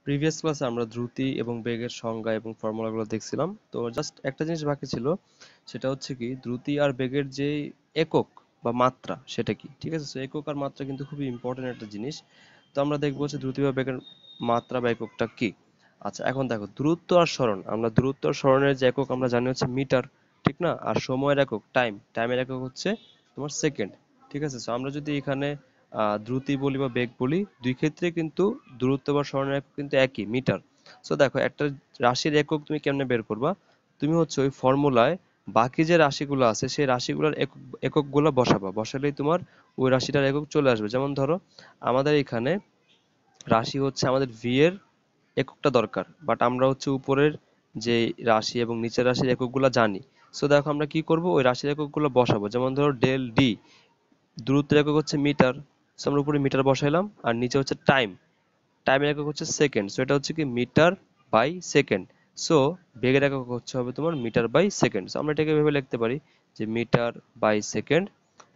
Previous ক্লাসে আমরা দ্রুতি এবং বেগের সংজ্ঞা এবং ফর্মুলাগুলো দেখছিলাম। তো জাস্ট একটা জিনিস বাকি ছিল, সেটা হচ্ছে কি দ্রুতি আর বেগের যে একক বা মাত্রা সেটা কি। ঠিক আছে, তো একক আর মাত্রা কিন্তু খুবই ইম্পর্টেন্ট একটা জিনিস। তো আমরা দেখবো যে দ্রুতি বা বেগের মাত্রা বা এককটা কি। আচ্ছা, এখন দেখো দূরত্ব আর সরণ, আমরা দূরত্ব আর সরণের যে একক আমরা জানি হচ্ছে মিটার, ঠিক না? আর সময়ের একক টাইমের একক হচ্ছে তোমার সেকেন্ড। ঠিক আছে, তো আমরা যদি এখানে দ্রুতি বলি বা বেগ বলি, দুই ক্ষেত্রে কিন্তু দূরত্ব বা সরণের একক কিন্তু একই, মিটার। সো দেখো একটা রাশির একক তুমি কেমনে বের করবা, তুমি হচ্ছে ওই ফর্মুলায় বাকি যে রাশিগুলো আছে সেই রাশিগুলোর এককগুলো বসাবা, বসালেই তোমার ওই রাশিটার একক চলে আসবে। যেমন ধরো আমাদের এখানে রাশি হচ্ছে আমাদের ভি এর এককটা দরকার, বাট আমরা হচ্ছে উপরের যে রাশি এবং নিচের রাশির এককগুলো জানি। সো দেখো আমরা কি করব, ওই রাশির এককগুলো বসাবো। যেমন ধরো ডেল ডি, দূরত্বের একক হচ্ছে মিটার, সো আমরা উপরে মিটার বসাইলাম, আর নিচে হচ্ছে টাইমের একক হচ্ছে সেকেন্ড, সো এটা হচ্ছে কি মিটার বাই সেকেন্ড। সো বেগের একক হচ্ছে হবে তোমার মিটার বাই সেকেন্ড। সো আমরা এটাকে এভাবে লিখতে পারি যে মিটার বাই সেকেন্ড,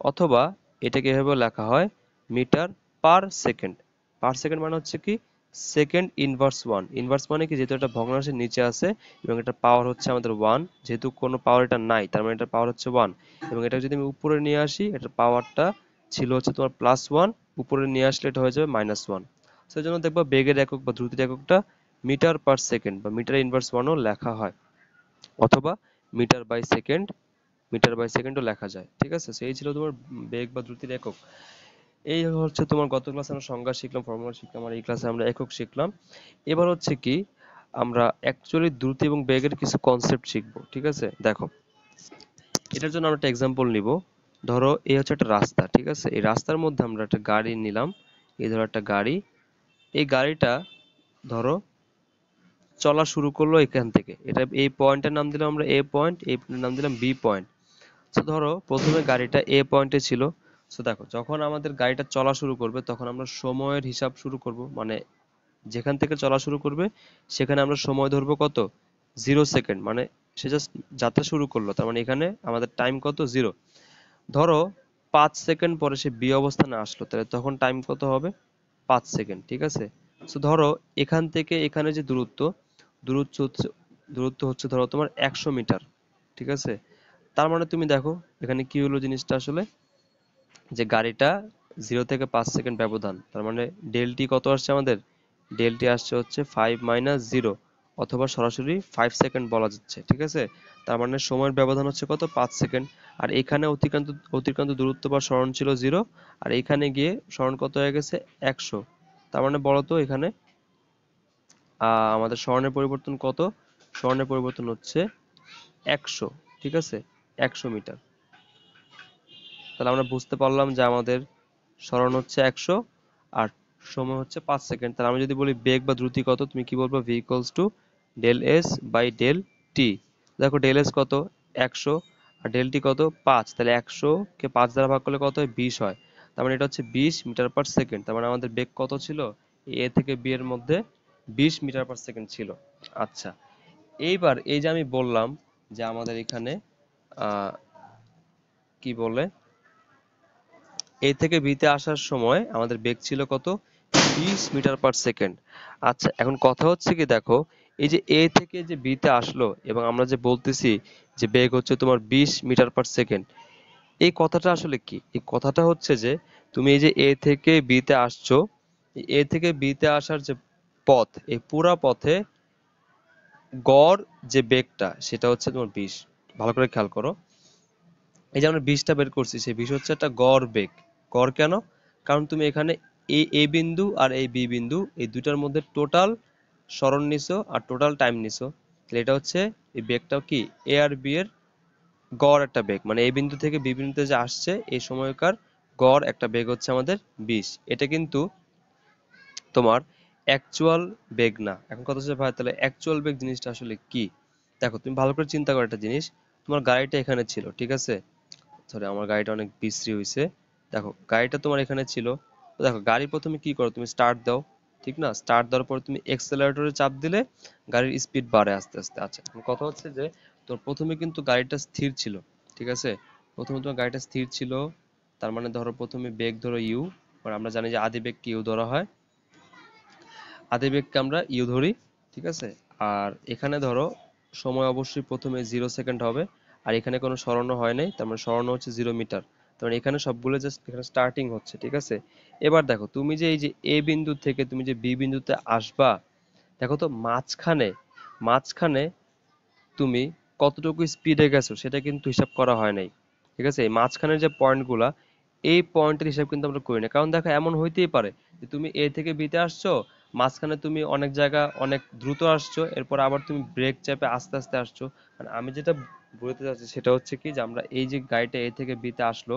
অথবা এটাকে এভাবে লেখা হয় metre per second. Per second মানে হচ্ছে কি সেকেন্ড ইনভার্স ওয়ান। ইনভার্স মানে কি, যেহেতু এটা ভগ্নাংশের নিচে আছে এবং এটা পাওয়ার হচ্ছে আমাদের ওয়ান, যেহেতু কোনো পাওয়ার এটা নাই তার মানে এটা পাওয়ার হচ্ছে ওয়ান। এবং এটা যদি আমি উপরে নিয়ে আসি, এটার পাওয়ারটা ছিল হচ্ছে তোমার প্লাস ওয়ান, উপরে নিয়ে আসলে এটা হয়ে যাবে মাইনাস ওয়ান। সেই জন্য দেখবা বেগের একক বা দ্রুতির এককটা মিটার পার সেকেন্ড বা মিটার ইনভার্স ওয়ানও লেখা হয়, অথবা metre by second, metre by সেকেন্ডও লেখা যায়। ঠিক আছে, সেই ছিল তোমার বেগ বা দ্রুতির একক। এই হচ্ছে তোমার গত ক্লাসে আমরা সংজ্ঞা শিখলাম, ফর্মুলা শিখলাম, আর এই ক্লাসে আমরা একক শিখলাম। এবার হচ্ছে কি আমরা অ্যাকচুয়ালি দ্রুতি এবং বেগের কিছু কনসেপ্ট শিখবো। ঠিক আছে, দেখো এটার জন্য আমরা একটা এক্সাম্পল নিব। ধরো এই হচ্ছে একটা রাস্তা, ঠিক আছে, এই রাস্তার মধ্যে আমরা একটা গাড়ি নিলাম। এই ধরো একটা গাড়ি, এই গাড়িটা ধরো চলা শুরু করলো এখান থেকে, এটা এই পয়েন্টের নাম দিলাম আমরা এ পয়েন্ট, এই পয়েন্টের নাম দিলাম বি পয়েন্ট। তো ধরো প্রথমে গাড়িটা এ পয়েন্টে ছিল। তো দেখো যখন আমাদের গাড়িটা চলা শুরু করবে তখন আমরা সময়ের হিসাব শুরু করব, মানে যেখান থেকে চলা শুরু করবে সেখানে আমরা সময় ধরবো কত, 0 সেকেন্ড। মানে সে জাস্ট যাত্রা শুরু করলো, তার মানে এখানে আমাদের টাইম কত, 0। ধরো 5 সেকেন্ড পরে সে বি অবস্থানে আসলো, তাহলে তখন টাইম কত হবে, 5 সেকেন্ড। ঠিক আছে, তো ধরো এখান থেকে এখানে যে দূরত্ব, দূরত্ব হচ্ছে দূরত্ব হচ্ছে ধরো তোমার 100 মিটার। ঠিক আছে, তার মানে তুমি দেখো এখানে কি হলো জিনিসটা আসলে, যে গাড়িটা 0 থেকে 5 সেকেন্ড ব্যবধান, তার মানে ডেলটি কত আসছে আমাদের, ডেলটি আসছে হচ্ছে 5 - 0, অথবা সরাসরি 5 সেকেন্ড বলা যাচ্ছে। ঠিক আছে, তার মানে সময়ের ব্যবধান হচ্ছে কত, 5 সেকেন্ড। আর এখানে অতিক্রান্ত অতিক্রান্ত দূরত্ব বা সরণ ছিল 0, আর এখানে গিয়ে সরণ কত হয়ে গেছে, 100। তার মানে বলতো এখানে আমাদের সরণের পরিবর্তন কত, সরণের পরিবর্তন হচ্ছে 100। ঠিক আছে, 100 মিটার। তাহলে আমরা বুঝতে পারলাম যে আমাদের সরণ হচ্ছে 100 আর সময় হচ্ছে 5 সেকেন্ড। তাহলে আমি যদি বলি বেগ বা দ্রুতি কত, তুমি কি বলবো, V equals to del S by del T. দেখো ডেল এস কত, 100, আর ডেল টি কত, 5। তাহলে 100 কে 5 দ্বারা ভাগ করলে কত হয়, 20 হয়। তার মানে এটা হচ্ছে 20 মিটার পার সেকেন্ড। তার মানে আমাদের বেগ কত ছিল, এ থেকে বি এর মধ্যে 20 মিটার পার সেকেন্ড ছিল। আচ্ছা, এইবার এই যে আমি বললাম যে আমাদের এখানে আহ কি বলে, এ থেকে বিতে আসার সময় আমাদের বেগ ছিল কত, 20 মিটার পার সেকেন্ড। আচ্ছা, এখন কথা হচ্ছে কি দেখো, এই যে এ থেকে যে বিতে আসলো এবং আমরা যে বলতেছি যে বেগ হচ্ছে তোমার 20 মিটার পার সেকেন্ড, এই কথাটা আসলে কি, এই কথাটা হচ্ছে যে তুমি এই যে এ থেকে বিতে আসছো, এ থেকে বিতে আসার যে পথ, এই পুরা পথে গড় যে বেগটা সেটা হচ্ছে তোমার 20। ভালো করে খেয়াল করো, এই যে আমরা 20টা বের করছি, সেই 20 হচ্ছে একটা গড় বেগ। গড় কেন, কারণ তুমি এখানে এ বিন্দু আর এই বি বিন্দু এই দুইটার মধ্যে টোটাল সরণ নিছো আর টোটাল টাইম নিছো, তাহলে এটা হচ্ছে এই বেগটা কি, এ আর বি এর গড় একটা বেগ, মানে এই বিন্দু থেকে বি বিন্দুতে যে আসছে এই সময়কার গড় একটা বেগ হচ্ছে আমাদের 20। এটা কিন্তু তোমার অ্যাকচুয়াল বেগ না। এখন কথা হচ্ছে ভাই তাহলে অ্যাকচুয়াল বেগ জিনিসটা আসলে কি। দেখো তুমি ভালো করে চিন্তা করো একটা জিনিস, তোমার গাড়িটা এখানে ছিল, ঠিক আছে, সরি আমার গাড়িটা অনেক বিশ্রী হয়েছে। দেখো গাড়িটা তোমার এখানে ছিল, তো দেখো গাড়ি প্রথমে কি করো, তুমি স্টার্ট দাও, ঠিক না, স্টার্ট দেওয়ার পর তুমি এক্সেলারেটরে চাপ দিলে গাড়ির স্পিড বাড়ে আস্তে আস্তে। আচ্ছা, এখন কথা হচ্ছে যে তোর প্রথমে কিন্তু গাড়িটা স্থির ছিল, ঠিক আছে, প্রথমে তোমার গাড়িটা স্থির ছিল, তার মানে ধরো প্রথমে বেগ ধরো ইউ, আর আমরা জানি যে আদি বেগ কি ইউ ধরা হয়। আদি বেগকে আমরা ইউ ধরি, ঠিক আছে। আর এখানে ধরো সময় অবশ্যই প্রথমে 0 সেকেন্ড হবে, আর এখানে কোনো সরানো হয় নাই, তার মানে সরানো হচ্ছে 0 মিটার। তার মানে এখানে সবগুলো জাস্ট এখানে স্টার্টিং হচ্ছে, ঠিক আছে। এবার দেখো তুমি যে এই যে এ বিন্দু থেকে তুমি যে বি বিন্দুতে আসবা, দেখো তো মাঝখানে মাঝখানে তুমি কতটুকু স্পিডে গেছো সেটা কিন্তু হিসাব করা হয় নাই, ঠিক আছে। এই মাঝখানের যে পয়েন্টগুলা, এই পয়েন্টের হিসাব কিন্তু আমরা করি না, কারণ দেখো এমন হইতেই পারে যে তুমি এ থেকে বিতে আসছো, মাঝখানে তুমি অনেক জায়গা অনেক দ্রুত আসছো, এরপর আবার তুমি ব্রেক চেপে আস্তে আস্তে আসছো। মানে আমি যেটা বলতে চাচ্ছি সেটা হচ্ছে কি, যে আমরা এই যে গাড়িটা এ থেকে বিতে আসলো,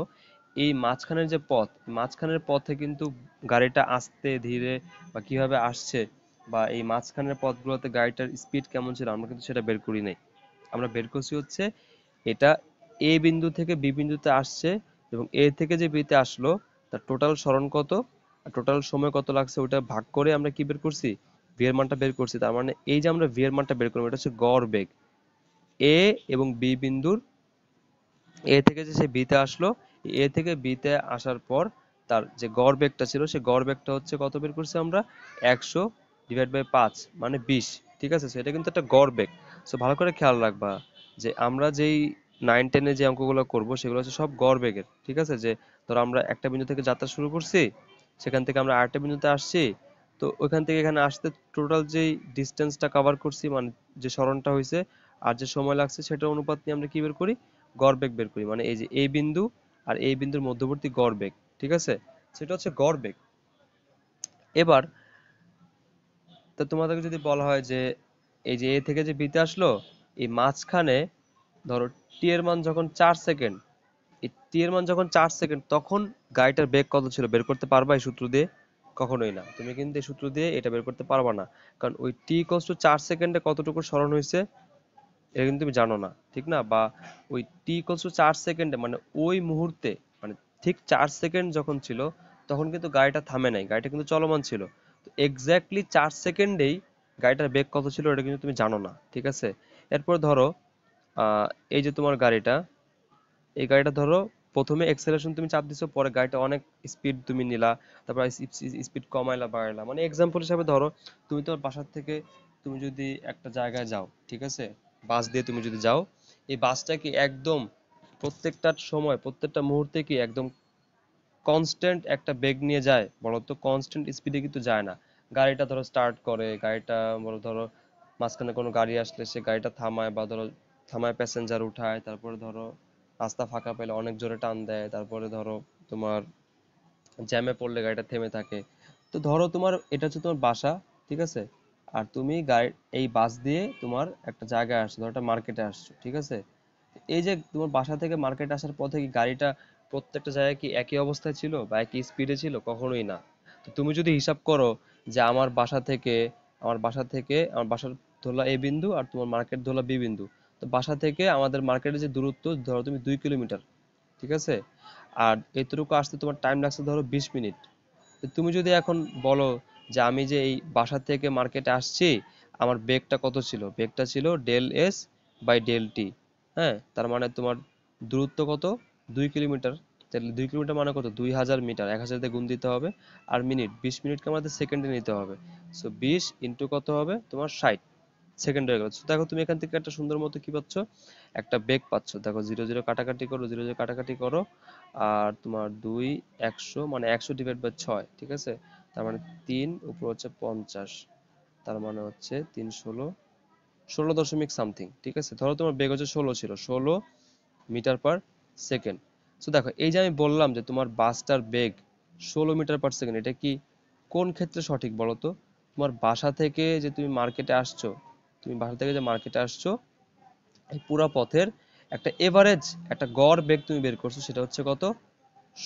এই মাঝখানের যে পথ, মাঝখানের পথে কিন্তু গাড়িটা আস্তে ধীরে বা কিভাবে আসছে, বা এই মাঝখানের পথগুলোতে গাড়িটার স্পিড কেমন ছিল, আমরা কিন্তু সেটা বের করি নাই। আমরা বের করছি হচ্ছে এটা এ বিন্দু থেকে বি বিন্দুতে আসছে, এবং এ থেকে যে বিতে আসলো তার টোটাল সরণ কত আর টোটাল সময় কত লাগছে ওটা ভাগ করে আমরা কি বের করছি, ভি এর মানটা বের করছি। তার মানে এই যে আমরা ভি এর মানটা বের করলাম, এটা হচ্ছে গড় বেগ। এ এবং বি বিন্দুর, এ থেকে যে সে বিতে আসলো, এ থেকে বিতে আসার পর তার যে গড় বেগটা ছিল, সে গড় বেগটা হচ্ছে কত বের করছি আমরা, 100/5 মানে 20, ঠিক আছে। সেটা কিন্তু একটা গড় বেগ। সো ভালো করে খেয়াল রাখবা যে আমরা যেই 9 10-এ যে অঙ্কগুলো করব সেগুলো হচ্ছে সব গড় বেগের, ঠিক আছে। যে ধরো আমরা একটা বিন্দু থেকে যাত্রা শুরু করছি, সেখান থেকে আমরা আরেকটা বিন্দুতে আসছি, তো ওইখান থেকে এখানে আসতে টোটাল যেই ডিস্টেন্সটা কভার করছি, মানে যে সরণটা হয়েছে আর যে সময় লাগছে, সেটার অনুপাত নিয়ে আমরা কি বের করি, গড় বেগ বের করি। মানে এই যে এই বিন্দু আর এই বিন্দুর মধ্যবর্তী গড় বেগ, ঠিক আছে, সেটা হচ্ছে গড় বেগ। এবার তো তোমাদেরকে যদি বলা হয় যে এই যে এ থেকে যে বিতে আসলো, এই মাঝখানে ধরো টি এর মান যখন 4 সেকেন্ড, এই টি এর মান যখন 4 সেকেন্ড, তখন গাড়িটার বেগ কত ছিল বের করতে পারবা এই সূত্র দিয়ে? কখনোই না, তুমি কিন্তু এই সূত্র দিয়ে এটা বের করতে পারবা না, কারণ ওই টি ইকুয়ালস টু 4 সেকেন্ডে কতটুকু সরণ হয়েছে এটা কিন্তু তুমি জানো না, ঠিক না। বা ওই টি ইকুয়ালস টু 4 সেকেন্ডে মানে ওই মুহূর্তে, মানে ঠিক 4 সেকেন্ড যখন ছিল, তখন কিন্তু গাড়িটা থামে নাই, গাড়িটা কিন্তু চলমান ছিল। তো এক্স্যাক্টলি 4 সেকেন্ডেই গাড়িটার বেগ কত ছিল এটা কিন্তু তুমি জানো না, ঠিক আছে। এরপর ধরো এই যে তোমার গাড়িটা, এই গাড়িটা ধরো প্রথমে এক্সেলারেশন তুমি চাপ দিছো, পরে গাড়িটা অনেক স্পিড তুমি নিলা, তারপর স্পিড কমাইলা বাড়াইলা। মানে এক্সাম্পল হিসাবে ধরো তুমি তোমার বাসার থেকে তুমি যদি একটা জায়গায় যাও, ঠিক আছে, বাস দিয়ে তুমি যদি যাও, এই বাসটা কি একদম প্রত্যেকটা সময় প্রত্যেকটা মুহূর্তে কি একদম কনস্ট্যান্ট একটা বেগ নিয়ে যায়? বলো তো, কনস্ট্যান্ট স্পিডে কিন্তু যায় না। গাড়িটা ধরো স্টার্ট করে, গাড়িটা বলো ধরো মাঝখানে কোনো গাড়ি আসলে সে গাড়িটা থামায়, বা ধরো থামায় প্যাসেঞ্জার উঠায়, তারপরে ধরো রাস্তা ফাঁকা পেলে অনেক জোরে টান দেয়, তারপরে ধরো তোমার জ্যামে পড়লে গাড়িটা থেমে থাকে। তো ধরো তোমার এটা হচ্ছে তোমার বাসা, ঠিক আছে, আর তুমি গাড়ি এই বাস দিয়ে তোমার একটা জায়গায় আসছো, ধরো একটা মার্কেটে আসছো, ঠিক আছে। এই যে তোমার বাসা থেকে মার্কেট আসার পথে কি গাড়িটা প্রত্যেকটা জায়গায় কি একই অবস্থায় ছিল বা একই স্পিডে ছিল? কখনোই না। তো তুমি যদি হিসাব করো যে আমার বাসার ধরলা এ বিন্দু আর তোমার মার্কেট ধরলা বি বিন্দু, তো বাসা থেকে আমাদের মার্কেটের যে দূরত্ব ধরো তুমি 2 কিলোমিটার, ঠিক আছে, আর এতটুকু আসতে তোমার টাইম লাগছে ধরো 20 মিনিট। তো তুমি যদি এখন বলো যে আমি যে এই বাসা থেকে মার্কেটে আসছি, আমার বেগটা কত ছিল, বেগটা ছিল del S by del T. হ্যাঁ, তার মানে তোমার দূরত্ব কত, 2 কিলোমিটার। তাহলে 2 কিলোমিটার মানে কত, 2000 মিটার, 1000 দিয়ে গুণ দিতে হবে। আর মিনিট, 20 মিনিটকে আমাদের সেকেন্ডে নিতে হবে। সো 20 ইন্টু কত হবে তোমার 60 সেকেন্ড হয়ে গেল। So দেখো তুমি এখান থেকে একটা সুন্দর মতো কি পাচ্ছ, একটা বেগ পাচ্ছ। দেখো জিরো জিরো কাটাকাটি করো, জিরো জিরো কাটাকাটি করো, আর তোমার 100 মানে 100/6, ঠিক আছে। তার মানে 3 উপর হচ্ছে 50, তার মানে হচ্ছে 3 × 16, 16 দশমিক সামথিং, ঠিক আছে। ধরো তোমার বেগ হচ্ছে 16 ছিল, 16 মিটার পার সেকেন্ড। তো দেখো এই যে আমি বললাম যে তোমার বাসটার বেগ 16 মিটার পার সেকেন্ড, এটা কি কোন ক্ষেত্রে সঠিক বলো তো? তোমার বাসা থেকে যে তুমি মার্কেটে আসছো, তুমি বাসা থেকে যে মার্কেটে আসছো, এই পুরা পথের একটা এভারেজ একটা গড় বেগ তুমি বের করছো, সেটা হচ্ছে কত,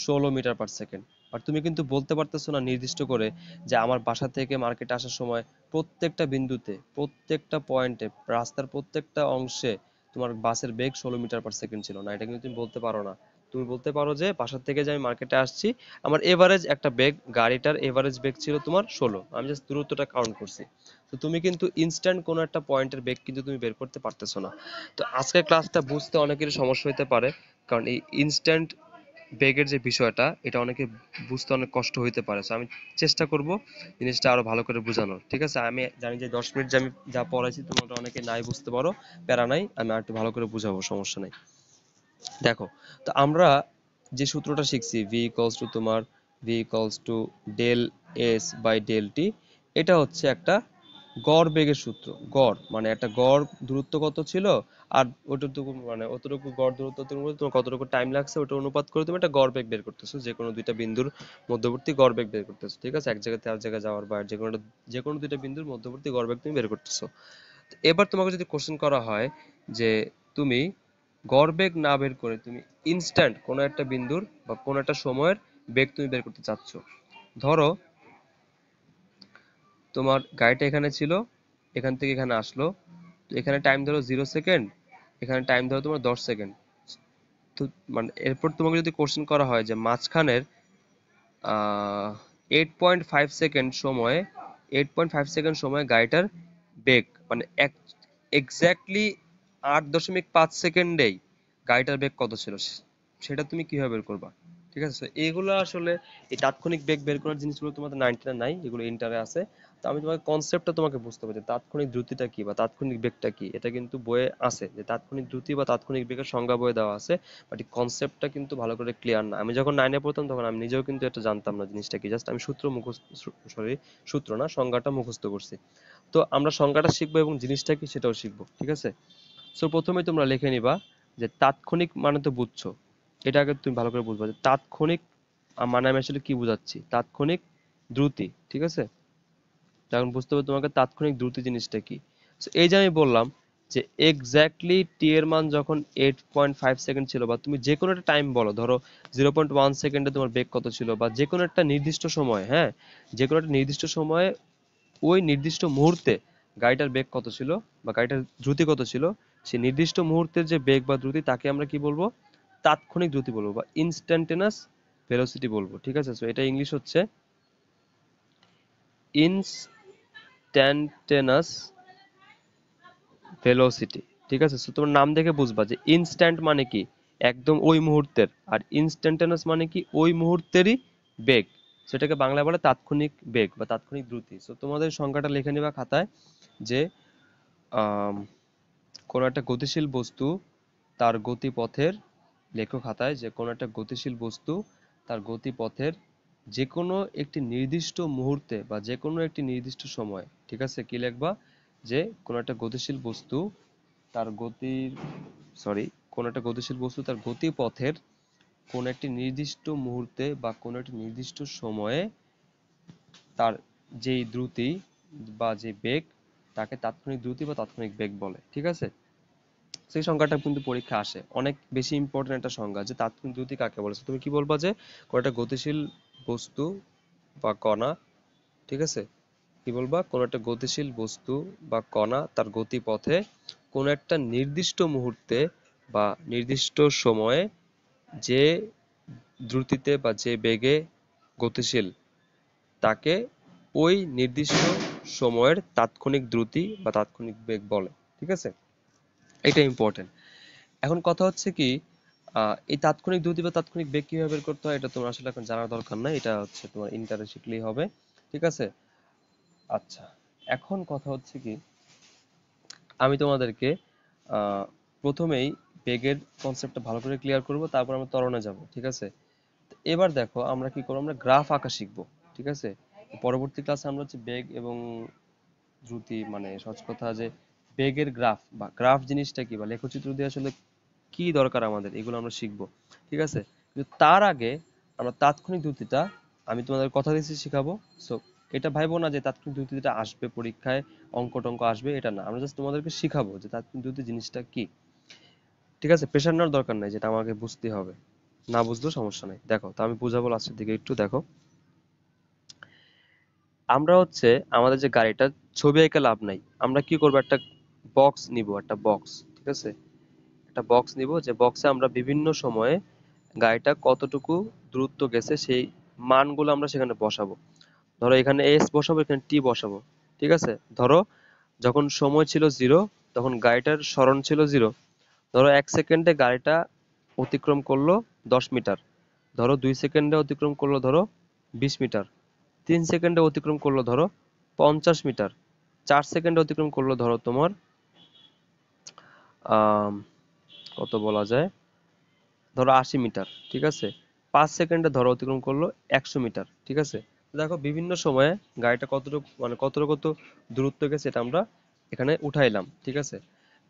16 মিটার পার সেকেন্ড। আর তুমি কিন্তু বলতে পারতেছো না নির্দিষ্ট করে যে আমার বাসা থেকে মার্কেটে আসার সময় প্রত্যেকটা বিন্দুতে প্রত্যেকটা পয়েন্টে রাস্তার প্রত্যেকটা অংশে তোমার বাসের বেগ 16 মিটার পার সেকেন্ড ছিল না, এটা কিন্তু তুমি বলতে পারো না। তুমি বলতে পারো যে বাসার থেকে যে আমি মার্কেটে আসছি, আমার এভারেজ একটা বেগ, গাড়িটার এভারেজ বেগ ছিল তোমার 16, আমি জাস্ট দূরত্বটা কাউন্ট করছি। তো তুমি কিন্তু ইনস্ট্যান্ট কোনো একটা পয়েন্টের বেগ কিন্তু তুমি বের করতে পারতেছো না। তো আজকের ক্লাসটা বুঝতে অনেকেরই সমস্যা হতে পারে, কারণ এই ইনস্ট্যান্ট বেগের যে বিষয়টা, এটা অনেকে বুঝতে অনেক কষ্ট হইতে পারে। So আমি চেষ্টা করব জিনিসটা আরো ভালো করে বোঝানোর। ঠিক আছে, আমি জানি যে 10 মিনিট যে আমি যা পড়াইছি তোমরা অনেকে নাই বুঝতে পারো, প্যারা নাই, আমি আর একটু ভালো করে বুঝাবো, সমস্যা নাই। দেখো, তো আমরা যে সূত্রটা শিখছি, V equals to del S by del T, এটা হচ্ছে একটা গড় বেগের সূত্র। গড় মানে একটা গড় দূরত্ব কত ছিল, আর ওটুকু মানে অতটুকু গড় দূরত্ব তোমার কতটুকু টাইম লাগছে, ওটা অনুপাত করে তুমি একটা গড় বেগ বের করতেছো, যে কোনো দুইটা বিন্দুর মধ্যবর্তী গড় বেগ বের করতেছো। ঠিক আছে, এক জায়গা থেকে আর জায়গায় যাওয়ার, বা যে কোনো দুইটা বিন্দুর মধ্যবর্তী গড় বেগ তুমি বের করতেছো। তো এবার তোমাকে যদি কোশ্চেন করা হয় যে তুমি গড় বেগ না বের করে তুমি ইনস্ট্যান্ট কোনো একটা বিন্দুর বা কোনো একটা সময়ের বেগ তুমি বের করতে চাচ্ছ। ধরো তোমার গাড়িটা এখানে ছিল, এখান থেকে এখানে আসলো, তো এখানে টাইম ধরো 0 সেকেন্ড, এখানে টাইম ধরো তোমার 10 সেকেন্ড। তো মানে এরপর তোমাকে যদি কোশ্চেন করা হয় যে মাঝখানের 8.5 সেকেন্ড সময়ে গাড়িটার বেগ মানে এক্স্যাক্টলি 8.5 সেকেন্ডেই গাড়িটার বেগ কত ছিল, সেটা তুমি কিভাবে বের করবা? ঠিক আছে, তো এইগুলো আসলে এই তাৎক্ষণিক বেগ বের করার জিনিসগুলো তোমাদের 99 নাই, এগুলো ইন্টারে আছে। তো আমি তোমাকে কনসেপ্টটা তোমাকে বুঝতে হবে যে তাৎক্ষণিক দ্রুতিটা কি বা তাৎক্ষণিক বেগটা কি, এটা কিন্তু বইয়ে আছে যে তাৎক্ষণিক দ্রুতি বা তাৎক্ষণিক বেগের সংজ্ঞা বইয়ে দেওয়া আছে, বাট এই কনসেপ্টটা কিন্তু ভালো করে ক্লিয়ার না। আমি যখন 9-এ পড়তাম তখন আমি নিজেও কিন্তু এটা জানতাম না জিনিসটা কি, জাস্ট আমি সূত্র না, সংজ্ঞাটা মুখস্থ করছি। তো আমরা সংজ্ঞাটা শিখবো এবং জিনিসটা কি সেটাও শিখবো। ঠিক আছে, সো প্রথমে তোমরা লিখে নিবা যে তাৎক্ষণিক মানে তো বুঝছো, এটা আগে তুমি ভালো করে বুঝবা যে তাৎক্ষণিক মানে আমি আসলে কি বোঝাচ্ছি, তাৎক্ষণিক দ্রুতি। ঠিক আছে, তখন বুঝতে হবে তোমাকে তাৎক্ষণিক দ্রুতি জিনিসটা কি। So, এই যে আমি বললাম যে এক্স্যাক্টলি টি এর মান যখন 8.5 সেকেন্ড ছিল, বা তুমি যে কোনো একটা টাইম বলো, ধরো 0.1 সেকেন্ডে তোমার বেগ কত ছিল, বা যে কোনো একটা নির্দিষ্ট সময়, হ্যাঁ, যে কোনো একটা নির্দিষ্ট সময়ে ওই নির্দিষ্ট মুহূর্তে গাড়িটার বেগ কত ছিল বা গাড়িটার দ্রুতি কত ছিল, সেই নির্দিষ্ট মুহূর্তের যে বেগ বা দ্রুতি তাকে আমরা কি বলবো, তাৎক্ষণিক দ্রুতি বলবো বা ইনস্ট্যান্টেনাস ভেলোসিটি বলবো। ঠিক আছে, সো এটা ইংলিশ হচ্ছে ইনস্ট্যান্টেনাস ভেলোসিটি। ঠিক আছে, সো তোমার নাম দেখে বুঝবা যে ইনস্ট্যান্ট মানে কি একদম ওই মুহূর্তের, আর ইনস্ট্যান্টেনাস মানে কি ওই মুহূর্তেরই বেগ, সেটাকে বাংলায় বলে তাৎক্ষণিক বেগ বা তাৎক্ষণিক দ্রুতি। সো তোমাদের সংখ্যাটা লিখে নেবা খাতায় যে আম, কোনো একটা গতিশীল বস্তু তার গতিপথের, লেখো খাতায় যে কোনো একটা গতিশীল বস্তু তার গতিপথের যে কোনো একটি নির্দিষ্ট মুহূর্তে বা যে কোনো একটি নির্দিষ্ট সময়, ঠিক আছে, কি লিখবা যে কোনো একটা গতিশীল বস্তু তার গতির সরি কোনো একটা গতিশীল বস্তু তার গতিপথের কোনো একটি নির্দিষ্ট মুহূর্তে বা কোনো একটি নির্দিষ্ট সময়ে তার যেই দ্রুতি বা যে বেগ, তাকে তাৎক্ষণিক দ্রুতি বা তাৎক্ষণিক বেগ বলে। ঠিক আছে, সেই সংজ্ঞাটা কিন্তু পরীক্ষা আসে, অনেক বেশি ইম্পর্টেন্ট একটা সংজ্ঞা যে তাৎক্ষণিক দ্রুতি কাকে বলে। So, তুমি কি বলবা যে কোনো একটা গতিশীল বস্তু বা কণা, ঠিক আছে, কি বলবা, কোনো একটা গতিশীল বস্তু বা কণা তার গতিপথে কোনো একটা নির্দিষ্ট মুহূর্তে বা নির্দিষ্ট সময়ে যে দ্রুতিতে বা যে বেগে গতিশীল, তাকে ওই নির্দিষ্ট সময়ের তাৎক্ষণিক দ্রুতি বা তাৎক্ষণিক বেগ বলে। ঠিক আছে, এটা ইম্পর্টেন্ট। এখন কথা হচ্ছে কি, এই তাৎক্ষণিক দ্রুতি বা তাৎক্ষণিক বেগ কিভাবে বের করতে হয় এটা তোমার আসলে এখন জানার দরকার নাই, এটা হচ্ছে তোমার ইন্টারে শিখলেই হবে। ঠিক আছে, আচ্ছা, এখন কথা হচ্ছে কি, আমি তোমাদেরকে আহ, প্রথমেই বেগের কনসেপ্টটা ভালো করে ক্লিয়ার করব, তারপর আমরা ত্বরণে যাব। ঠিক আছে, তো এবার দেখো আমরা কি করবো, আমরা গ্রাফ আঁকা শিখবো। ঠিক আছে, পরবর্তী ক্লাসে আমরা হচ্ছে বেগ এবং দ্রুতি মানে সহজ কথা যে বেগের গ্রাফ বা গ্রাফ জিনিসটা কি বা লেখচিত্র দিয়ে আসলে কি দরকার আমাদের, এগুলো আমরা শিখবো। ঠিক আছে, কিন্তু তার আগে আমরা তাৎক্ষণিক দ্রুতিটা, আমি তোমাদের কথা দিচ্ছি শিখাবো। সো এটা ভাইবো না যে তাৎক্ষণিক দ্রুতিটা আসবে পরীক্ষায়, অঙ্ক টঙ্ক আসবে, এটা না, আমরা জাস্ট তোমাদেরকে শিখাবো যে তাৎক্ষণিক দ্রুতি জিনিসটা কি। ঠিক আছে, প্রেশার নেওয়ার দরকার নাই, যেটা আমাকে বুঝতে হবে, না বুঝলেও সমস্যা নাই। দেখো, তো আমি বুঝাবো লাস্টের দিকে, একটু দেখো। আমরা হচ্ছে আমাদের যে গাড়িটা, ছবি এঁকে লাভ নাই, আমরা কি করবো, একটা বক্স নিব, একটা বক্স। ঠিক আছে, একটা বক্স নিব, যে বক্সে আমরা বিভিন্ন সময়ে গাড়িটা কতটুকু দূরত্ব গেছে সেই মানগুলো আমরা সেখানে বসাবো। ধরো এখানে এস বসাবো, এখানে টি বসাবো। ঠিক আছে, ধরো যখন সময় ছিল 0, তখন গাড়িটার সরণ ছিল 0। ধরো 1 সেকেন্ডে গাড়িটা অতিক্রম করলো 10 মিটার। ধরো 2 সেকেন্ডে অতিক্রম করলো ধরো 20 মিটার, 3 সেকেন্ডে অতিক্রম করলো ধরো 50 মিটার, 4 সেকেন্ডে অতিক্রম করলো ধরো তোমার আম, কত বলা যায়, ধরো 80 মিটার, ঠিক আছে। 5 সেকেন্ডে ধরো অতিক্রম করলো 100 মিটার, ঠিক আছে। তো দেখো বিভিন্ন সময়ে গাড়িটা কতটুকু মানে কত দূরত্ব গেছে এটা আমরা এখানে উঠাইলাম, ঠিক আছে।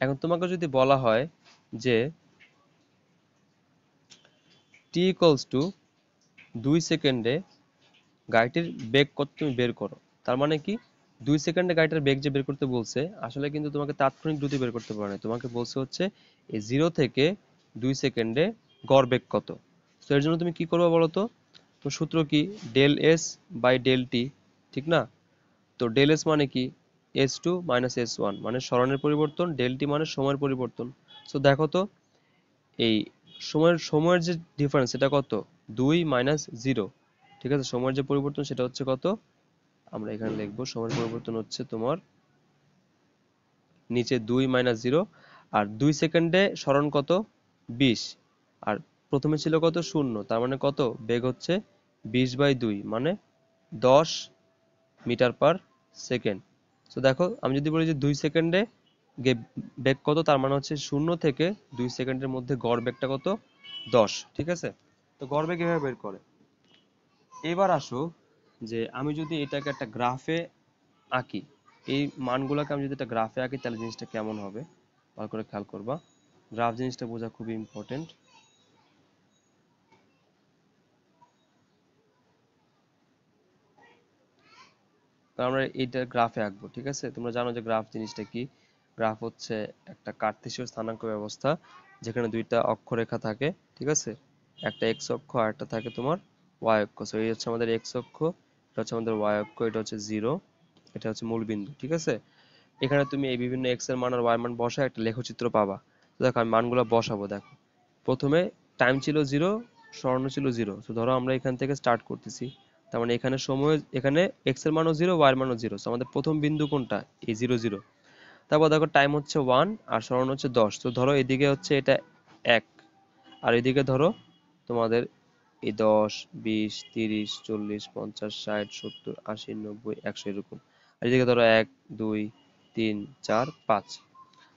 এখন তোমাকে যদি বলা হয় যে t ইকুয়ালস টু 2 সেকেন্ডে গাড়িটির বেগ কত তুমি বের করো, তার মানে কি 2 সেকেন্ডে গাড়িটার বেগ যে বের করতে বলছে, আসলে কিন্তু তোমাকে তাৎক্ষণিক দ্রুতি বের করতে পারে না, তোমাকে বলছে হচ্ছে এই 0 থেকে 2 সেকেন্ডে গড় বেগ কত। তো এর জন্য তুমি কি করবে বলো তো, তো সূত্র কি, del S by del T, ঠিক না। তো ডেল এস মানে কি, S two minus S one, মানে সরণের পরিবর্তন, ডেল টি মানে সময়ের পরিবর্তন। তো দেখো তো এই সময়ের যে ডিফারেন্স সেটা কত, 2 মাইনাস 0, ঠিক আছে। সময়ের যে পরিবর্তন সেটা হচ্ছে কত, আমরা এখানে লিখবো সময়ের পরিবর্তন হচ্ছে তোমার নিচে 2 মাইনাস 0, আর 2 সেকেন্ডে সরণ কত, 20, আর প্রথমে ছিল কত, 0, তার মানে কত বেগ হচ্ছে 20/2 মানে 10 মিটার পার সেকেন্ড। তো দেখো আমি যদি বলি যে 2 সেকেন্ডে বেগ কত, তার মানে হচ্ছে 0 থেকে 2 সেকেন্ডের মধ্যে গড় বেগটা কত, 10, ঠিক আছে। তো গড় বেগ এভাবে বের করে। এবার আসো যে আমি যদি এটাকে একটা গ্রাফে আঁকি, এই মানগুলোকে আমি যদি একটা গ্রাফে আঁকি তাহলে জিনিসটা কেমন হবে, ভালো করে খেয়াল করবা। গ্রাফ জিনিসটা বোঝা খুবই ইম্পর্টেন্ট। তো আমরা এইটা গ্রাফে আঁকবো, ঠিক আছে। তোমরা জানো যে গ্রাফ জিনিসটা কি, গ্রাফ হচ্ছে একটা কার্তেশীয় স্থানাঙ্ক ব্যবস্থা যেখানে দুইটা অক্ষরেখা থাকে, ঠিক আছে। একটা এক্স অক্ষ আর একটা থাকে তোমার ওয়াই অক্ষ। সো এই হচ্ছে আমাদের এক্স অক্ষ, এটা হচ্ছে আমাদের ওয়াই অক্ষ, এটা হচ্ছে 0, এটা হচ্ছে মূল বিন্দু, ঠিক আছে। এখানে তুমি এই বিভিন্ন এক্স এর মান আর ওয়াই মান বসায় একটা লেখচিত্র পাবা। তো দেখো আমি মানগুলো বসাবো, দেখো প্রথমে টাইম ছিল 0, স্বর্ণ ছিল 0। তো ধরো আমরা এখান থেকে স্টার্ট করতেছি, তার মানে এখানে সময়, এখানে এক্স এর মানও 0, ওয়াই এর মানও 0। তো আমাদের প্রথম বিন্দু কোনটা, এই 0 0। তারপর দেখো টাইম হচ্ছে 1 আর স্মরণ হচ্ছে 10। তো ধরো এদিকে হচ্ছে এটা 1, আর এদিকে ধরো তোমাদের এই 10 20 30 40 50 60 70 80 90 100 এরকম। আর এদিকে ধরো 1 2 3 4 5।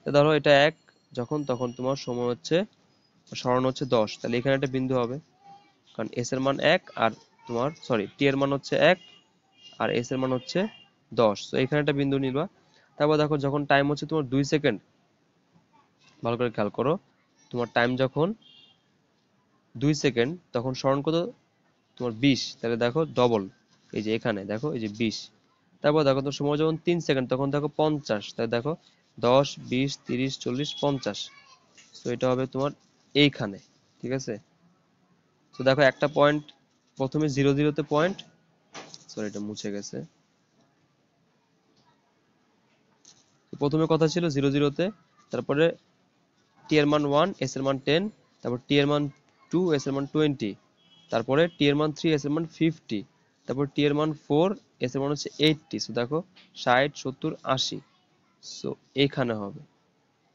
তো ধরো এটা 1 যখন, তখন তোমার সময় হচ্ছে স্মরণ হচ্ছে 10, তাহলে এখানে একটা বিন্দু হবে, কারণ এস এর মান 1 আর তোমার সরি টি এর মান হচ্ছে 1 আর এস এর মান হচ্ছে 10। তো এখানে একটা বিন্দু নিবা। তারপর দেখো যখন টাইম হচ্ছে তোমার 2 সেকেন্ড, ভালো করে খেয়াল করো, তোমার টাইম যখন 2 সেকেন্ড তখন স্মরণ কত, তোমার 20, তাহলে দেখো ডবল, এই যে এখানে দেখো এই যে 20। তারপর দেখো তোমার সময় যখন 3 সেকেন্ড তখন দেখো 50, তাহলে দেখো 10 20 30 40 50। তো এটা হবে তোমার এইখানে, ঠিক আছে। তো দেখো একটা পয়েন্ট প্রথমে 0 0 তে পয়েন্ট, সরি এটা মুছে গেছে। তো প্রথমে কথা ছিল 0 0 তে, তারপরে টি এর মান 1 এস এর মান 10, তারপর টি এর মান 2 এস এর মান 20, তারপরে টি এর মান 3 এস এর মান 50, তারপর টি এর মান 4 এস এর মান হচ্ছে 80। সো দেখো 60 70 80। সো এইখানে হবে।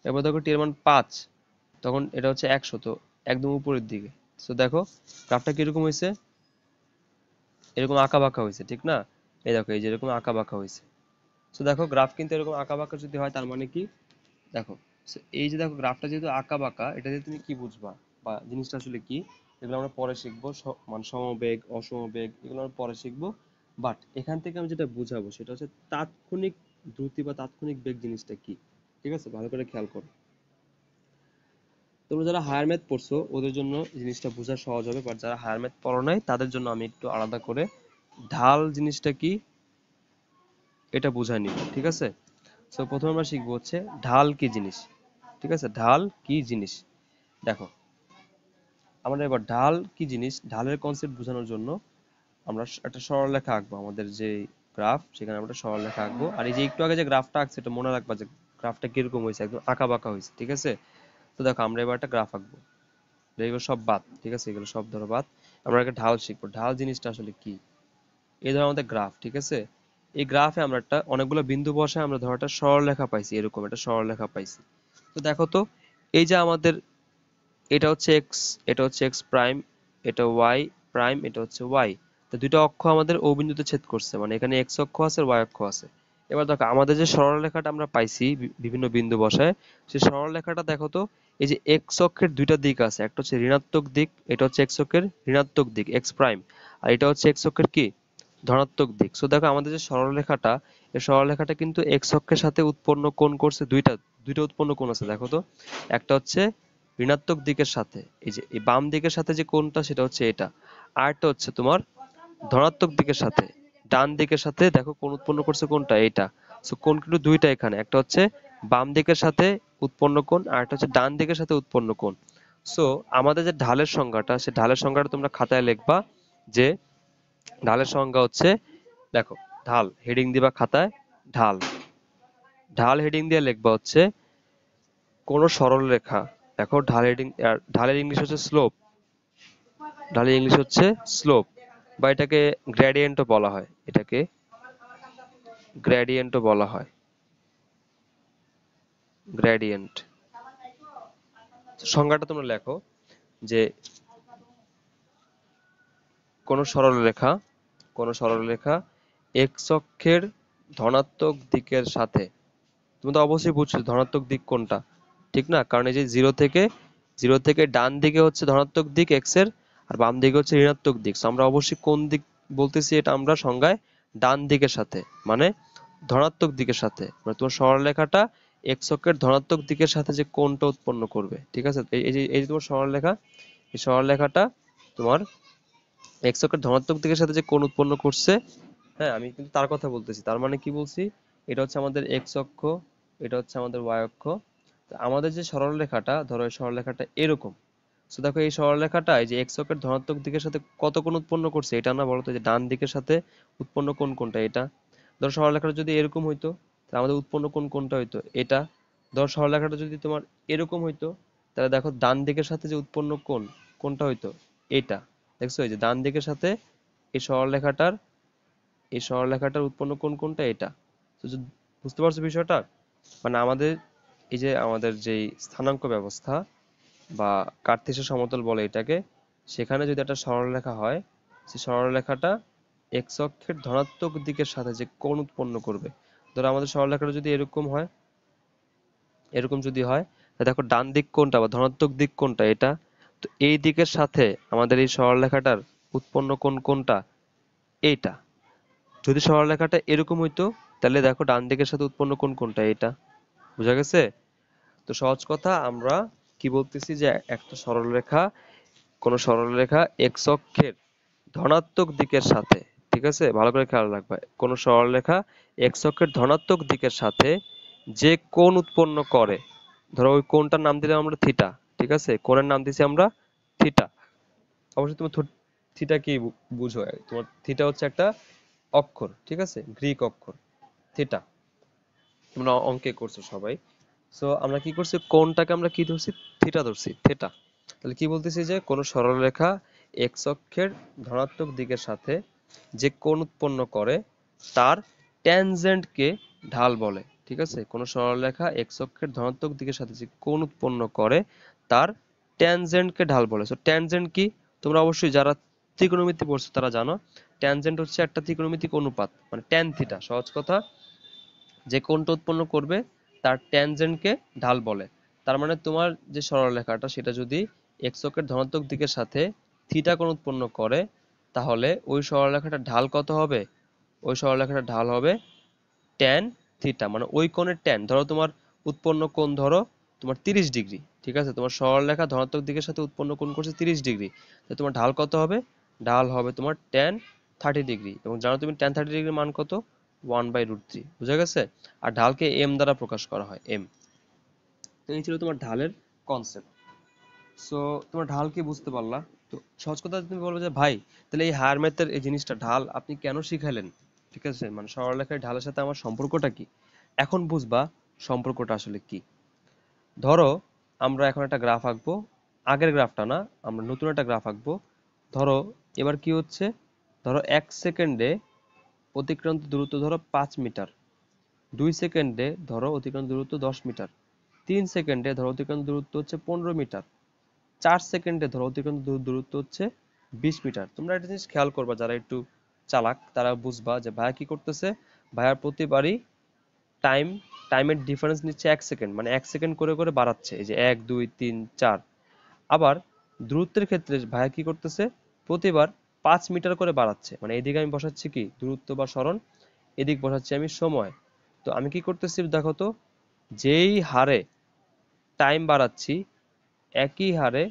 এবার দেখো টি এর মান 5, তখন এটা হচ্ছে 100, তো একদম উপরের দিকে। সো দেখো গ্রাফটা কিরকম হয়েছে, এরকম আঁকা বাঁকা হয়েছে, ঠিক না। এই দেখো এই যে এরকম আঁকা বাঁকা হয়েছে। সো দেখো গ্রাফ কিন্তু এরকম আঁকা বাঁকা যদি হয় তার মানে কি, দেখো so এই যে দেখো গ্রাফটা যেহেতু আঁকা বাঁকা, এটা দিয়ে তুমি কি বুঝবা বা জিনিসটা আসলে কি, এগুলো আমরা পরে শিখবো। মানে সমবেগ অসমবেগ এগুলো আমরা পরে শিখবো। বাট এখান থেকে আমি যেটা বুঝাবো সেটা হচ্ছে তাৎক্ষণিক দ্রুতি বা তাৎক্ষণিক বেগ জিনিসটা কি, ঠিক আছে। ভালো করে খেয়াল করো, তোমরা যারা হায়ার ম্যাথ পড়ছো ওদের জন্য জিনিসটা বোঝা সহজ হবে, বাট যারা হায়ার ম্যাথ পড়ো নাই তাদের জন্য আমি একটু আলাদা করে ঢাল জিনিসটা কি এটা বুঝাই নিব, ঠিক আছে। সো প্রথমে আমরা শিখবো হচ্ছে ঢাল কি জিনিস, ঠিক আছে। ঢাল কি জিনিস, দেখো আমরা এবার ঢাল কি জিনিস, ঢালের কনসেপ্ট বোঝানোর জন্য আমরা একটা সরলরেখা আঁকবো। আমাদের যে গ্রাফ সেখানে আমরা একটা সরলরেখা আঁকবো। আর এই যে একটু আগে যে গ্রাফটা আঁকছে এটা মনে রাখবা যে গ্রাফটা কিরকম হয়েছে, একদম আঁকা বাঁকা হয়েছে, ঠিক আছে। তো দেখো আমরা এবার একটা গ্রাফ আঁকবো, এগুলো সব বাদ, ঠিক আছে, এগুলো সব ধরো বাদ। আমরা একটা ঢাল শিখবো, ঢাল জিনিসটা আসলে কি। এই ধরো আমাদের গ্রাফ, ঠিক আছে। এই গ্রাফে আমরা একটা অনেকগুলো বিন্দু বসায় আমরা ধরো একটা সরলরেখা পাইছি, এরকম একটা সরলরেখা পাইছি। তো দেখো তো এই যে আমাদের এটা হচ্ছে এক্স, এটা হচ্ছে এক্স প্রাইম, এটা ওয়াই প্রাইম, এটা হচ্ছে ওয়াই। তো দুইটা অক্ষ আমাদের ও বিন্দুতে ছেদ করছে, মানে এখানে এক্স অক্ষ আছে আর ওয়াই অক্ষ আছে। এবার দেখো আমাদের যে সরলরেখাটা আমরা পাইছি বিভিন্ন বিন্দু বসায়, সেই সরলরেখাটা দেখো তো, এই যে এক্স অক্ষের দুইটা দিক আছে, একটা হচ্ছে ঋণাত্মক দিক, এটা হচ্ছে এক্স অক্ষের ঋণাত্মক দিক এক্স প্রাইম, আর এটা হচ্ছে এক্স অক্ষের কি ধনাত্মক দিক। সো দেখো আমাদের যে সরলরেখাটা, এই সরলরেখাটা কিন্তু এক্স অক্ষের সাথে উৎপন্ন কোণ করছে দুইটা, দুইটা উৎপন্ন কোণ আছে দেখো তো। একটা হচ্ছে ঋণাত্মক দিকের সাথে, এই যে এই বাম দিকের সাথে যে কোণটা সেটা হচ্ছে এটা, আরটা হচ্ছে তোমার ধনাত্মক দিকের সাথে, ডান দিকের সাথে দেখো কোণ উৎপন্ন করছে কোনটা, এটা। সো কোণ কিন্তু দুইটা এখানে, একটা হচ্ছে বাম দিকের সাথে উৎপন্ন কোণ, আর একটা হচ্ছে ডান দিকের সাথে উৎপন্ন কোণ। সো আমাদের যে ঢালের সংজ্ঞাটা, সে ঢালের সংজ্ঞাটা তোমরা খাতায় লিখবা, যে ঢালের সংজ্ঞা হচ্ছে, দেখো ঢাল হেডিং দিবা খাতায়, ঢাল, ঢাল হেডিং দিয়ে লিখবা হচ্ছে কোন সরল রেখা, দেখো ঢাল হেডিং, ঢালের ইংলিশ হচ্ছে স্লোপ, ঢালের ইংলিশ হচ্ছে স্লোপ, বা এটাকে গ্রেডিয়েন্টও বলা হয়, এটাকে গ্রেডিয়েন্টও বলা হয়, গ্রেডিয়েন্ট। সংজ্ঞাটা তোমরা লেখো, যে কোন সরল রেখা, কোন সরল রেখা এক্স অক্ষের ধনাত্মক দিকের সাথে, তুমি তো অবশ্যই বুঝছো ধনাত্মক দিক কোনটা, ঠিক না? কারণ এই যে জিরো থেকে ডান দিকে হচ্ছে ধনাত্মক দিক এক্স এর, আর বাম দিকে হচ্ছে ঋণাত্মক দিক। So আমরা অবশ্যই কোন দিক বলতেছি, এটা আমরা সংজ্ঞায় ডান দিকের সাথে, মানে ধনাত্মক দিকের সাথে, মানে তোমার সরলরেখাটা এক্স অক্ষের ধনাত্মক দিকের সাথে যে কোণটা উৎপন্ন করবে, ঠিক আছে? এই যে তোমার সরলরেখা, এই সরলরেখাটা তোমার এক্স অক্ষের ধনাত্মক দিকের সাথে যে কোণ উৎপন্ন করছে, হ্যাঁ আমি কিন্তু তার কথা বলতেছি। তার মানে কি বলছি, এটা হচ্ছে আমাদের এক্স অক্ষ, এটা হচ্ছে আমাদের ওয়াই অক্ষ। তো আমাদের যে সরলরেখাটা, ধরো এই সরলরেখাটা এরকম। তো দেখো এই সরলরেখাটা এই যে এক্স অক্ষের ধনাত্মক দিকের সাথে কত কোণ উৎপন্ন করছে, এটা না বলতো, যে ডান দিকের সাথে উৎপন্ন কোণ কোনটা, এটা। ধরো সরলরেখাটা যদি এরকম হইতো, তাহলে আমাদের উৎপন্ন কোণ কোনটা হইতো, এটা। ধরো সরলরেখাটা যদি তোমার এরকম হইতো, তাহলে দেখো ডান দিকের সাথে যে উৎপন্ন কোণ কোনটা হইতো, এটা। দেখছো এই যে ডান দিকের সাথে এই সরলরেখাটার, এই সরলরেখাটার উৎপন্ন কোণ কোনটা, এটা। তো বুঝতে পারছো বিষয়টা? মানে আমাদের এই যে আমাদের যেই স্থানাঙ্ক ব্যবস্থা বা কার্তেশীয় সমতল বলে এটাকে, সেখানে যদি একটা সরলরেখা হয়, সেই সরলরেখাটা এক্স অক্ষের ধনাত্মক দিকের সাথে যে কোণ উৎপন্ন করবে, ধরো আমাদের সরলরেখাটা যদি এরকম হয়, এরকম যদি হয়, তাহলে দেখো ডান দিক কোনটা বা ধনাত্মক দিক কোনটা, এটা। তো এই দিকের সাথে আমাদের এই সরলরেখাটার উৎপন্ন কোণ কোনটা, এইটা। যদি সরলরেখাটা এরকম হইতো, তাহলে দেখো ডান দিকের সাথে উৎপন্ন কোণ কোনটা, এটা। বুঝা গেছে? তো সহজ কথা আমরা কি বলতেছি, যে একটা সরলরেখা, কোন সরলরেখা এক্স অক্ষের ধনাত্মক দিকের সাথে, ঠিক আছে ভালো করে খেয়াল রাখবে, কোন সরলরেখা এক্স অক্ষের ধনাত্মক দিকের সাথে যে কোণ উৎপন্ন করে, ধরো ওই কোণটার নাম দিলাম আমরা থিটা, ঠিক আছে, কোণের নাম দিছি আমরা থিটা। অবশ্যই তুমি থিটা কি বুঝো, তোমার থিটা হচ্ছে একটা অক্ষর, ঠিক আছে, গ্রিক অক্ষর থিটা, তোমরা অঙ্কে করছো সবাই। সো আমরা কি করছি, কোণটাকে আমরা কি ধরছি, থিটা ধরছি, থিটা। তাহলে কি বলতেছি, যে কোন সরলরেখা এক্স অক্ষের ধনাত্মক দিকের সাথে যে কোণ উৎপন্ন করে, তার ট্যানজেন্টকে ঢাল বলে, ঠিক আছে। কোন সরলরেখা এক্স অক্ষের ধনাত্মক দিকের সাথে যে কোণ উৎপন্ন করে, তার ট্যানজেন্টকে ঢাল বলে। সো ট্যানজেন্ট কি, তোমরা অবশ্যই যারা ত্রিকোণমিতি পড়ছো তারা জানো, ট্যানজেন্ট হচ্ছে একটা ত্রিকোণমিতিক অনুপাত, মানে ট্যান থিটা। সহজ কথা, যে কোণটা উৎপন্ন করবে তার ট্যানজেন্টকে ঢাল বলে। তার মানে তোমার যে সরলরেখাটা, সেটা যদি এক্স অক্ষের ধনাত্মক দিকের সাথে থিটা কোণ উৎপন্ন করে, তাহলে ওই সরলরেখাটার ঢাল কত হবে, ওই সরলরেখাটার ঢাল হবে ট্যান থিটা, মানে ওই কোণের ট্যান। ধরো তোমার উৎপন্ন কোণ ধরো তোমার 30 ডিগ্রি, ঠিক আছে, তোমার সরলরেখা ধনাত্মক দিকের সাথে উৎপন্ন কোণ করছে 30 ডিগ্রি, তো তোমার ঢাল কত হবে, ঢাল হবে তোমার ট্যান 30 ডিগ্রি। এবং জানো তুমি ট্যান 30 ডিগ্রির মান কত, 1/√3। বুঝা গেছে? আর ঢালকে এম দ্বারা প্রকাশ করা হয়, এম। তো এই ছিল তোমার ঢালের কনসেপ্ট। সো তোমার ঢাল কি বুঝতে পারলা? তো সহজ কথা তুমি বলবে যে ভাই, তাহলে এই হায়ার ম্যাথের এই জিনিসটা ঢাল আপনি কেন শিখালেন, ঠিক আছে, মানে সরলরেখায় ঢালের সাথে আমার সম্পর্কটা কি। এখন বুঝবা সম্পর্কটা আসলে কি। ধরো আমরা এখন একটা গ্রাফ আঁকবো, আগের গ্রাফটা না, আমরা নতুন একটা গ্রাফ আঁকবো। ধরো এবার কি হচ্ছে, ধরো 1 সেকেন্ডে অতিক্রান্ত দূরত্ব ধরো 5 মিটার, 2 সেকেন্ডে ধরো অতিক্রান্ত দূরত্ব 10 মিটার, 3 সেকেন্ডে ধরো অতিক্রান্ত দূরত্ব হচ্ছে 15 মিটার, 4 সেকেন্ডে ধরো অতিক্রান্ত দূরত্ব হচ্ছে 20 মিটার। তোমরা একটা জিনিস খেয়াল করবা, যারা একটু চালাক তারা বুঝবা যে ভাইয়া কি করতেছে, ভাইয়ার প্রতিবারই টাইম টাইমের ডিফারেন্স নিচ্ছে 1 সেকেন্ড, মানে 1 সেকেন্ড করে করে বাড়াচ্ছে, এই যে 1 2 3 4। আবার দূরত্বের ক্ষেত্রে ভাইয়া কি করতেছে, প্রতিবার 5 মিটার করে বাড়াচ্ছে, মানে এদিকে আমি বসাচ্ছি কি দূরত্ব বা সরণ, এদিক বসাচ্ছি আমি সময়। তো আমি কি করতেছি দেখো তো, যেই হারে টাইম বাড়াচ্ছি একই হারে,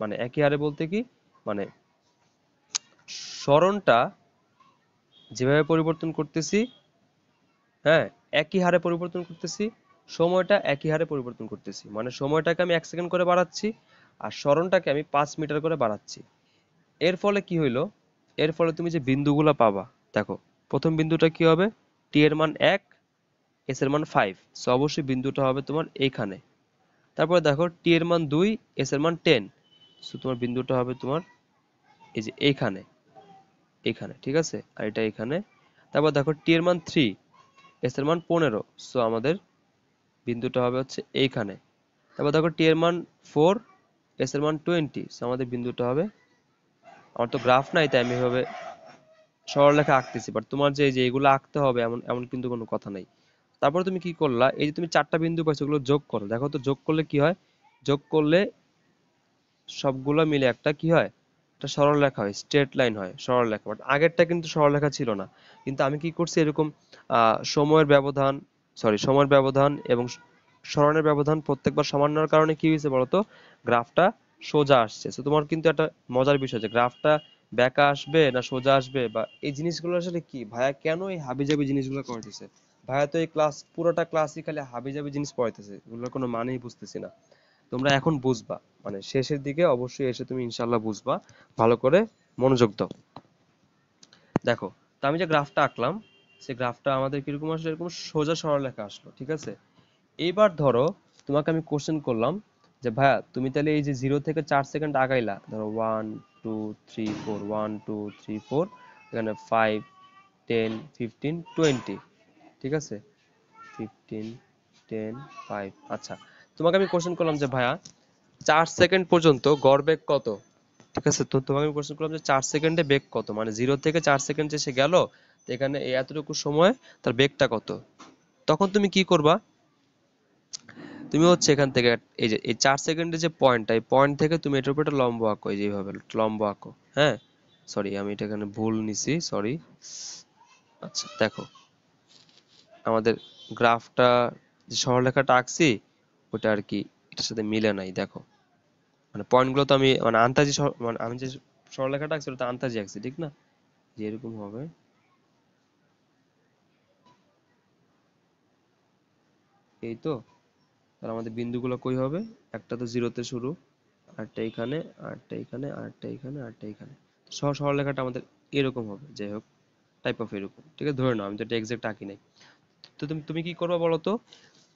মানে একই হারে বলতে কি, মানে সরণটা যেভাবে পরিবর্তন করতেছি, হ্যাঁ, একই হারে পরিবর্তন করতেছি, সময়টা একই হারে পরিবর্তন করতেছি, মানে সময়টাকে আমি 1 সেকেন্ড করে বাড়াচ্ছি আর সরণটাকে আমি 5 মিটার করে বাড়াচ্ছি। এর ফলে কি হইলো, এর ফলে তুমি যে বিন্দুগুলো পাবা, দেখো প্রথম বিন্দুটা কি হবে, টি এর মান 1, এস এর মান 5, সো অবশ্যই বিন্দুটা হবে তোমার এইখানে। তারপরে দেখো টি এর মান 2, এস এর মান 10, সো তোমার বিন্দুটা হবে তোমার এই যে এইখানে, এইখানে, ঠিক আছে, আর এটা এখানে। তারপর দেখো টি এর মান 3, এস এর মান 15, সো আমাদের বিন্দুটা হবে হচ্ছে এইখানে। তারপর দেখো টি এর মান 4, এস এর মান 20, সো আমাদের বিন্দুটা হবে, আমার তো গ্রাফ নাই তাই আমি এভাবে সরলরেখা আঁকতেছি, বাট তোমার যে এই যে এগুলো আঁকতে হবে এমন এমন কিন্তু কোনো কথা নাই। তারপরে তুমি কি করলা, এই যে তুমি 4টা বিন্দু পাইছো, ওগুলো যোগ করো, দেখো তো যোগ করলে কি হয়, যোগ করলে সবগুলো মিলে একটা কি হয়, একটা সরলরেখা হয়, স্ট্রেট লাইন হয়, সরলরেখা। বাট আগেরটা কিন্তু সরলরেখা ছিল না, কিন্তু আমি কি করছি এরকম সময়ের ব্যবধান, সময়ের ব্যবধান এবং সরণের ব্যবধান প্রত্যেকবার সমান নেওয়ার কারণে কি হয়েছে বলতো, গ্রাফটা সোজা আসছে। তো তোমার কিন্তু একটা মজার বিষয় যে গ্রাফটা বেঁকা আসবে না সোজা আসবে, বা এই জিনিসগুলো আসলে কি ভাইয়া কেন এই হাবিজাবি জিনিসগুলো করতেছে, ভাইয়া তো এই ক্লাস পুরোটা ক্লাসই খালি হাবিজাবি জিনিস পড়াইতেছে, এগুলোর কোনো মানেই বুঝতেছি না। তোমরা এখন বুঝবা, মানে শেষের দিকে অবশ্যই এসে তুমি ইনশাল্লাহ বুঝবা, ভালো করে মনোযোগ দাও। দেখো, তো আমি যে গ্রাফটা আঁকলাম, সেই গ্রাফটা আমাদের কিরকম আসলো, এরকম সোজা সরলরেখা আসলো, ঠিক আছে। এইবার ধরো তোমাকে আমি কোশ্চেন করলাম যে ভাইয়া তুমি তাহলে এই যে 0 থেকে 4 সেকেন্ড আগাইলা, ধরো 1 2 3 4, 1 2 3 4, এখানে 5 10 15 20, ঠিক আছে, 15 10 5, আচ্ছা। তোমাকে আমি কোশ্চেন করলাম যে ভাইয়া 4 সেকেন্ড পর্যন্ত গড় বেগ কত, ঠিক আছে। তো তোমাকে আমি কোশ্চেন করলাম যে 4 সেকেন্ডে বেগ কত, মানে 0 থেকে 4 সেকেন্ড যে সে গেল, তো এখানে এই এতটুকু সময় তার বেগটা কত। তখন তুমি কি করবা, তুমি হচ্ছে এখান থেকে এই যে এই 4 সেকেন্ডের যে পয়েন্টটা, এই পয়েন্ট থেকে তুমি এটার উপর একটা লম্ব আঁকো, এই যেভাবে লম্ব আঁকো, হ্যাঁ। সরি আমি এটা এখানে ভুল নিছি, সরি। আচ্ছা দেখো, আমাদের গ্রাফটা যে সরলরেখাটা আঁকছি ওটা আর কি এটার সাথে মিলে নাই, দেখো মানে পয়েন্টগুলো তো আমি মানে আন্তাজি মানে আমি যে সরলরেখাটা আঁকছি ওটা তো আন্তাজি আঁকছি, ঠিক না, যে এরকম হবে, এই তো। তাহলে আমাদের বিন্দুগুলো কই হবে, একটা তো জিরোতে শুরু, আরেকটা এখানে, আরেকটা এখানে, আরেকটা এখানে, আরেকটা এখানে। সরলরেখাটা আমাদের এরকম হবে, যাই হোক টাইপ অফ এরকম, ঠিক আছে, ধরে নাও আমি তো এটা এক্সাক্ট আঁকি নাই। তো তুমি তুমি কি করবা বলো তো,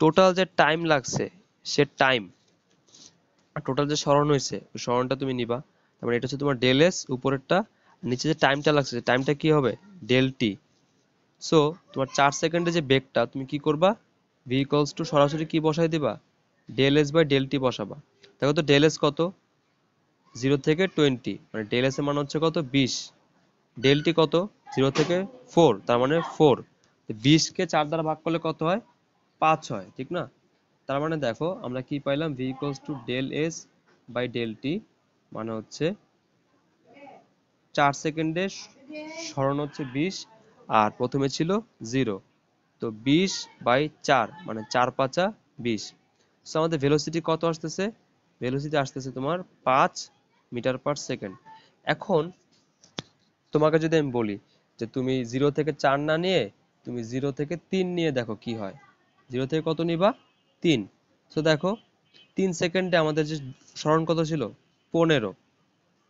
টোটাল যে টাইম লাগছে সে টাইম, আর টোটাল যে সরণ হয়েছে ওই সরণটা তুমি নিবা। তারপরে এটা হচ্ছে তোমার ডেল এস উপরেরটা, নিচে যে টাইমটা লাগছে টাইমটা কি হবে, ডেল টি। সো তোমার 4 সেকেন্ডে যে বেগটা তুমি কি করবা, ভি ইকুয়ালস টু সরাসরি কি বসাই দিবা, del S by del t বসাবা। দেখো তো ডেল এস কত, 0 থেকে 20, মানে ডেল এস এর মান হচ্ছে কত 20, ডেল টি কত 0 থেকে 4, তার মানে 4, 20 কে 4 দ্বারা ভাগ করলে কত হয়, 5 হয়, ঠিক না। তার মানে দেখো আমরা কি পাইলাম, V equals to del S by del T, মানে হচ্ছে 4 সেকেন্ডে সরণ হচ্ছে 20, আর প্রথমে ছিল 0, তো 20/4 মানে 4 5 20। সো আমাদের ভেলোসিটি কত আসতেছে, ভেলোসিটি আসতেছে তোমার 5 মিটার পার সেকেন্ড। এখন তোমাকে যদি আমি বলি যে তুমি 0 থেকে 4 না নিয়ে তুমি 0 থেকে 3 নিয়ে দেখো কি হয়, 0 থেকে কত নিবা, 3। সো দেখো 3 সেকেন্ডে আমাদের যে সরণ কত ছিল, 15,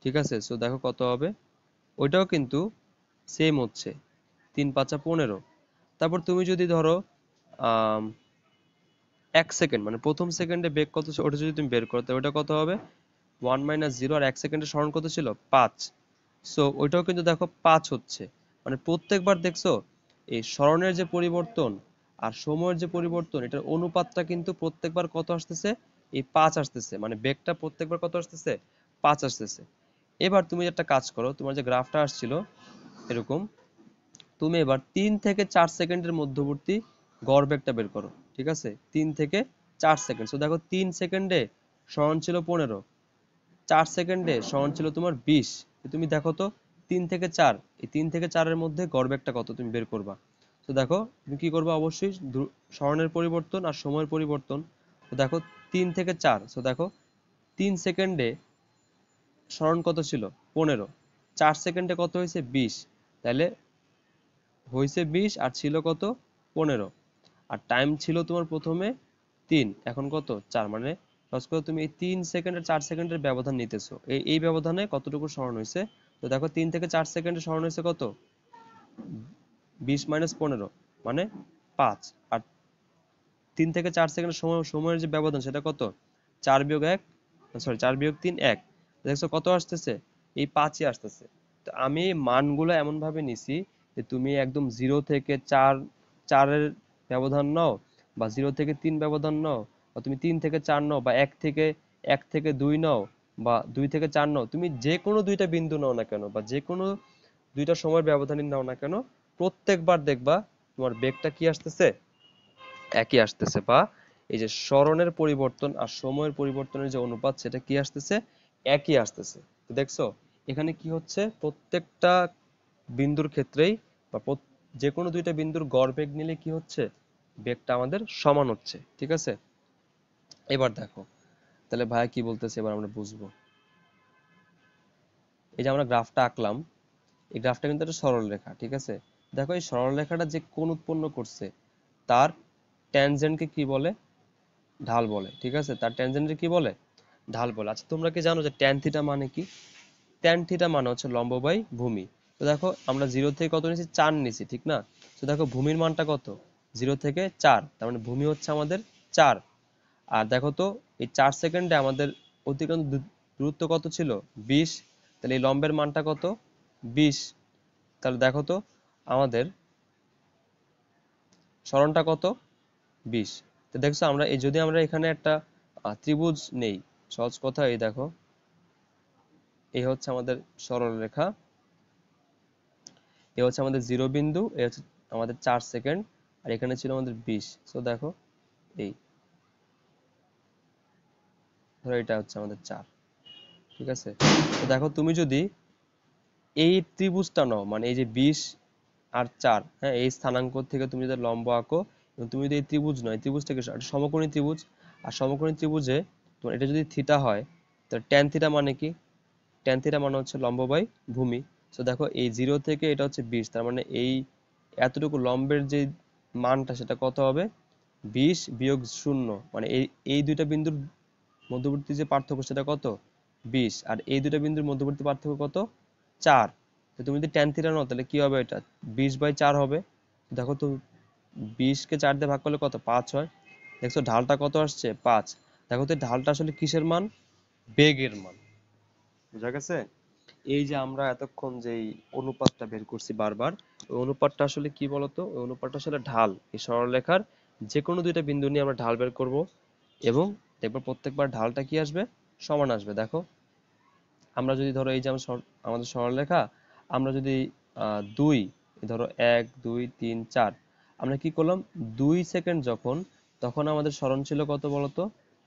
ঠিক আছে। সো দেখো কত হবে, ওইটাও কিন্তু সেম হচ্ছে 3 5 15। তারপর তুমি যদি ধরো আহ 1 সেকেন্ড, মানে প্রথম সেকেন্ডে বেগ কত ছিল ওটা যদি তুমি বের করো, তাহলে ওটা কত হবে 1 - 0, আর 1 সেকেন্ডে সরণ কত ছিল 5, সো ওইটাও কিন্তু দেখো 5 হচ্ছে। মানে প্রত্যেকবার দেখছো এই সরণের যে পরিবর্তন আর সময়ের যে পরিবর্তন, এটার অনুপাতটা কিন্তু প্রত্যেকবার কত আসতেছে, এই 5 আসতেছে, মানে বেগটা প্রত্যেকবার কত আসতেছে, 5 আসতেছে। এবার তুমি একটা কাজ করো, তোমার যে গ্রাফটা আসছিল এরকম, তুমি এবার 3 থেকে 4 সেকেন্ডের মধ্যবর্তী গড় বেগটা বের করো। ঠিক আছে, 3 থেকে 4 সেকেন্ড। তো দেখো 3 সেকেন্ডে সমান ছিল 15, 4 সেকেন্ডে সমান ছিল তোমার 20। তুমি দেখো তো 3 থেকে 4, এই 3 থেকে 4 এর মধ্যে গড় বেগটা কত তুমি বের করবা। তো দেখো তুমি কি করবা, অবশ্যই সরণের পরিবর্তন আর সময়ের পরিবর্তন। তো দেখো 3 থেকে 4, তো দেখো 3 সেকেন্ডে সরণ কত ছিল 15, 4 সেকেন্ডে কত হয়েছে 20, তাহলে হয়েছে 20 আর ছিল কত 15, আর টাইম ছিল তোমার প্রথমে 3, এখন কত 4, মানে লস করে তুমি এই 3 সেকেন্ড আর 4 সেকেন্ডের ব্যবধান নিতেছো, এই ব্যবধানে কতটুকু সরণ হয়েছে। তো দেখো 3 থেকে 4 সেকেন্ডে সরণ হয়েছে কত, 20 মাইনাস 15 মানে 5, আর 3 থেকে 4 সেকেন্ড সময়ের যে ব্যবধান সেটা কত, 4 বিয়োগ 1, সরি 4 বিয়োগ 3 1, দেখছো কত আসতেছে, এই 5ই আসতেছে। তো আমি মানগুলো এমন ভাবে নিছি যে তুমি একদম 0 থেকে 4, 4 এর ব্যবধান নাও, বা 0 থেকে 3 ব্যবধান নাও, বা তুমি 3 থেকে 4 নাও, বা 1 থেকে 2 নাও, বা 2 থেকে 4 নাও, তুমি যে কোনো দুইটা বিন্দু নাও না কেন, বা যে কোনো দুইটা সময়ের ব্যবধানই নাও না কেন, প্রত্যেকবার দেখবা তোমার বেগটা কি আসতেছে, একই আসতেছে, বা এই যে সরণের পরিবর্তন আর সময়ের পরিবর্তনের যে অনুপাত সেটা কি আসতেছে, একই আসতেছে। তো দেখছো এখানে কি হচ্ছে, প্রত্যেকটা বিন্দুর ক্ষেত্রেই বা যে কোনো দুইটা বিন্দুর গড় বেগ নিলে কি হচ্ছে, বেগটা আমাদের সমান হচ্ছে। ঠিক আছে, এবার দেখো তাহলে ভাইয়া কি বলতেছে এবার আমরা বুঝবো। এই যে আমরা গ্রাফটা আঁকলাম, এই গ্রাফটা কিন্তু একটা সরল রেখা। ঠিক আছে, দেখো এই সরল রেখাটা যে কোণ উৎপন্ন করছে তার ট্যানজেন্টকে কি বলে, ঢাল বলে। ঠিক আছে, তার ট্যানজেন্টকে কি বলে, ঢাল বলে। আচ্ছা তোমরা কি জানো যে ট্যান থিটা মানে কি, ট্যান থিটা মানে হচ্ছে লম্ব বাই ভূমি। তো দেখো আমরা 0 থেকে কত নিছি, 4 নিছি, ঠিক না। তো দেখো ভূমির মানটা কত, 0 থেকে 4, তার মানে ভূমি হচ্ছে আমাদের 4। আর দেখো তো এই 4 সেকেন্ডে আমাদের অতিক্রান্ত দূরত্ব কত ছিল, 20, তাহলে এই লম্বের মানটা কত, 20। তাহলে দেখো তো আমাদের সরণটা কত, 20। তো দেখছো আমরা এই যদি আমরা এখানে একটা ত্রিভুজ নেই, সহজ কথা, এই দেখো এই হচ্ছে আমাদের সরল রেখা, এই হচ্ছে আমাদের 0 বিন্দু, এই হচ্ছে আমাদের 4 সেকেন্ড, আর এখানে ছিল আমাদের 20। সো দেখো এই ধরো এটা হচ্ছে আমাদের 4। ঠিক আছে, তো দেখো তুমি যদি এই ত্রিভুজটা নাও, মানে এই যে 20 আর 4, হ্যাঁ, এই স্থানাঙ্ক থেকে তুমি যদি লম্ব আঁকো, এবং তুমি যদি এই ত্রিভুজ নয়, ত্রিভুজটা কি একটা সমকোণী ত্রিভুজ, আর সমকোণী ত্রিভুজে তোমার এটা যদি থিটা হয়, তাহলে ট্যান থিটা মানে কি, ট্যান থিটা মানে হচ্ছে লম্ব বাই ভূমি। তো দেখো এই 0 থেকে এটা হচ্ছে 20, তার মানে এই এতটুকু লম্বের যে মানটা সেটা কত হবে, 20 বিয়োগ 0, মানে এই দুইটা বিন্দুর মধ্যবর্তী যে পার্থক্য সেটা কত, 20, আর এই দুইটা বিন্দুর মধ্যবর্তী পার্থক্য কত, 4। তো তুমি যদি ট্যান থিটা নাও তাহলে কি হবে, এটা 20/4 হবে। দেখো তো 20 কে 4 দিয়ে ভাগ করলে কত, 5 হয়। দেখছো ঢালটা কত আসছে, 5। দেখো তো ঢালটা আসলে কিসের মান, বেগের মান। বুঝা গেছে, এই যে আমরা এতক্ষণ যেই অনুপাতটা বের করছি বারবার, ওই অনুপাতটা আসলে কি বলতো, ওই অনুপাতটা আসলে ঢাল। এই সরলরেখার যে কোনো দুইটা বিন্দু নিয়ে আমরা ঢাল বের করব, এবং দেখবো প্রত্যেকবার ঢালটা কি আসবে, সমান আসবে। দেখো আমরা যদি ধরো এই যে আমাদের সরলরেখা, আমরা যদি 2, ধরো 1 2 3 4, আমরা কি করলাম 2 সেকেন্ড যখন, তখন আমাদের সরণ ছিল কত বলতো,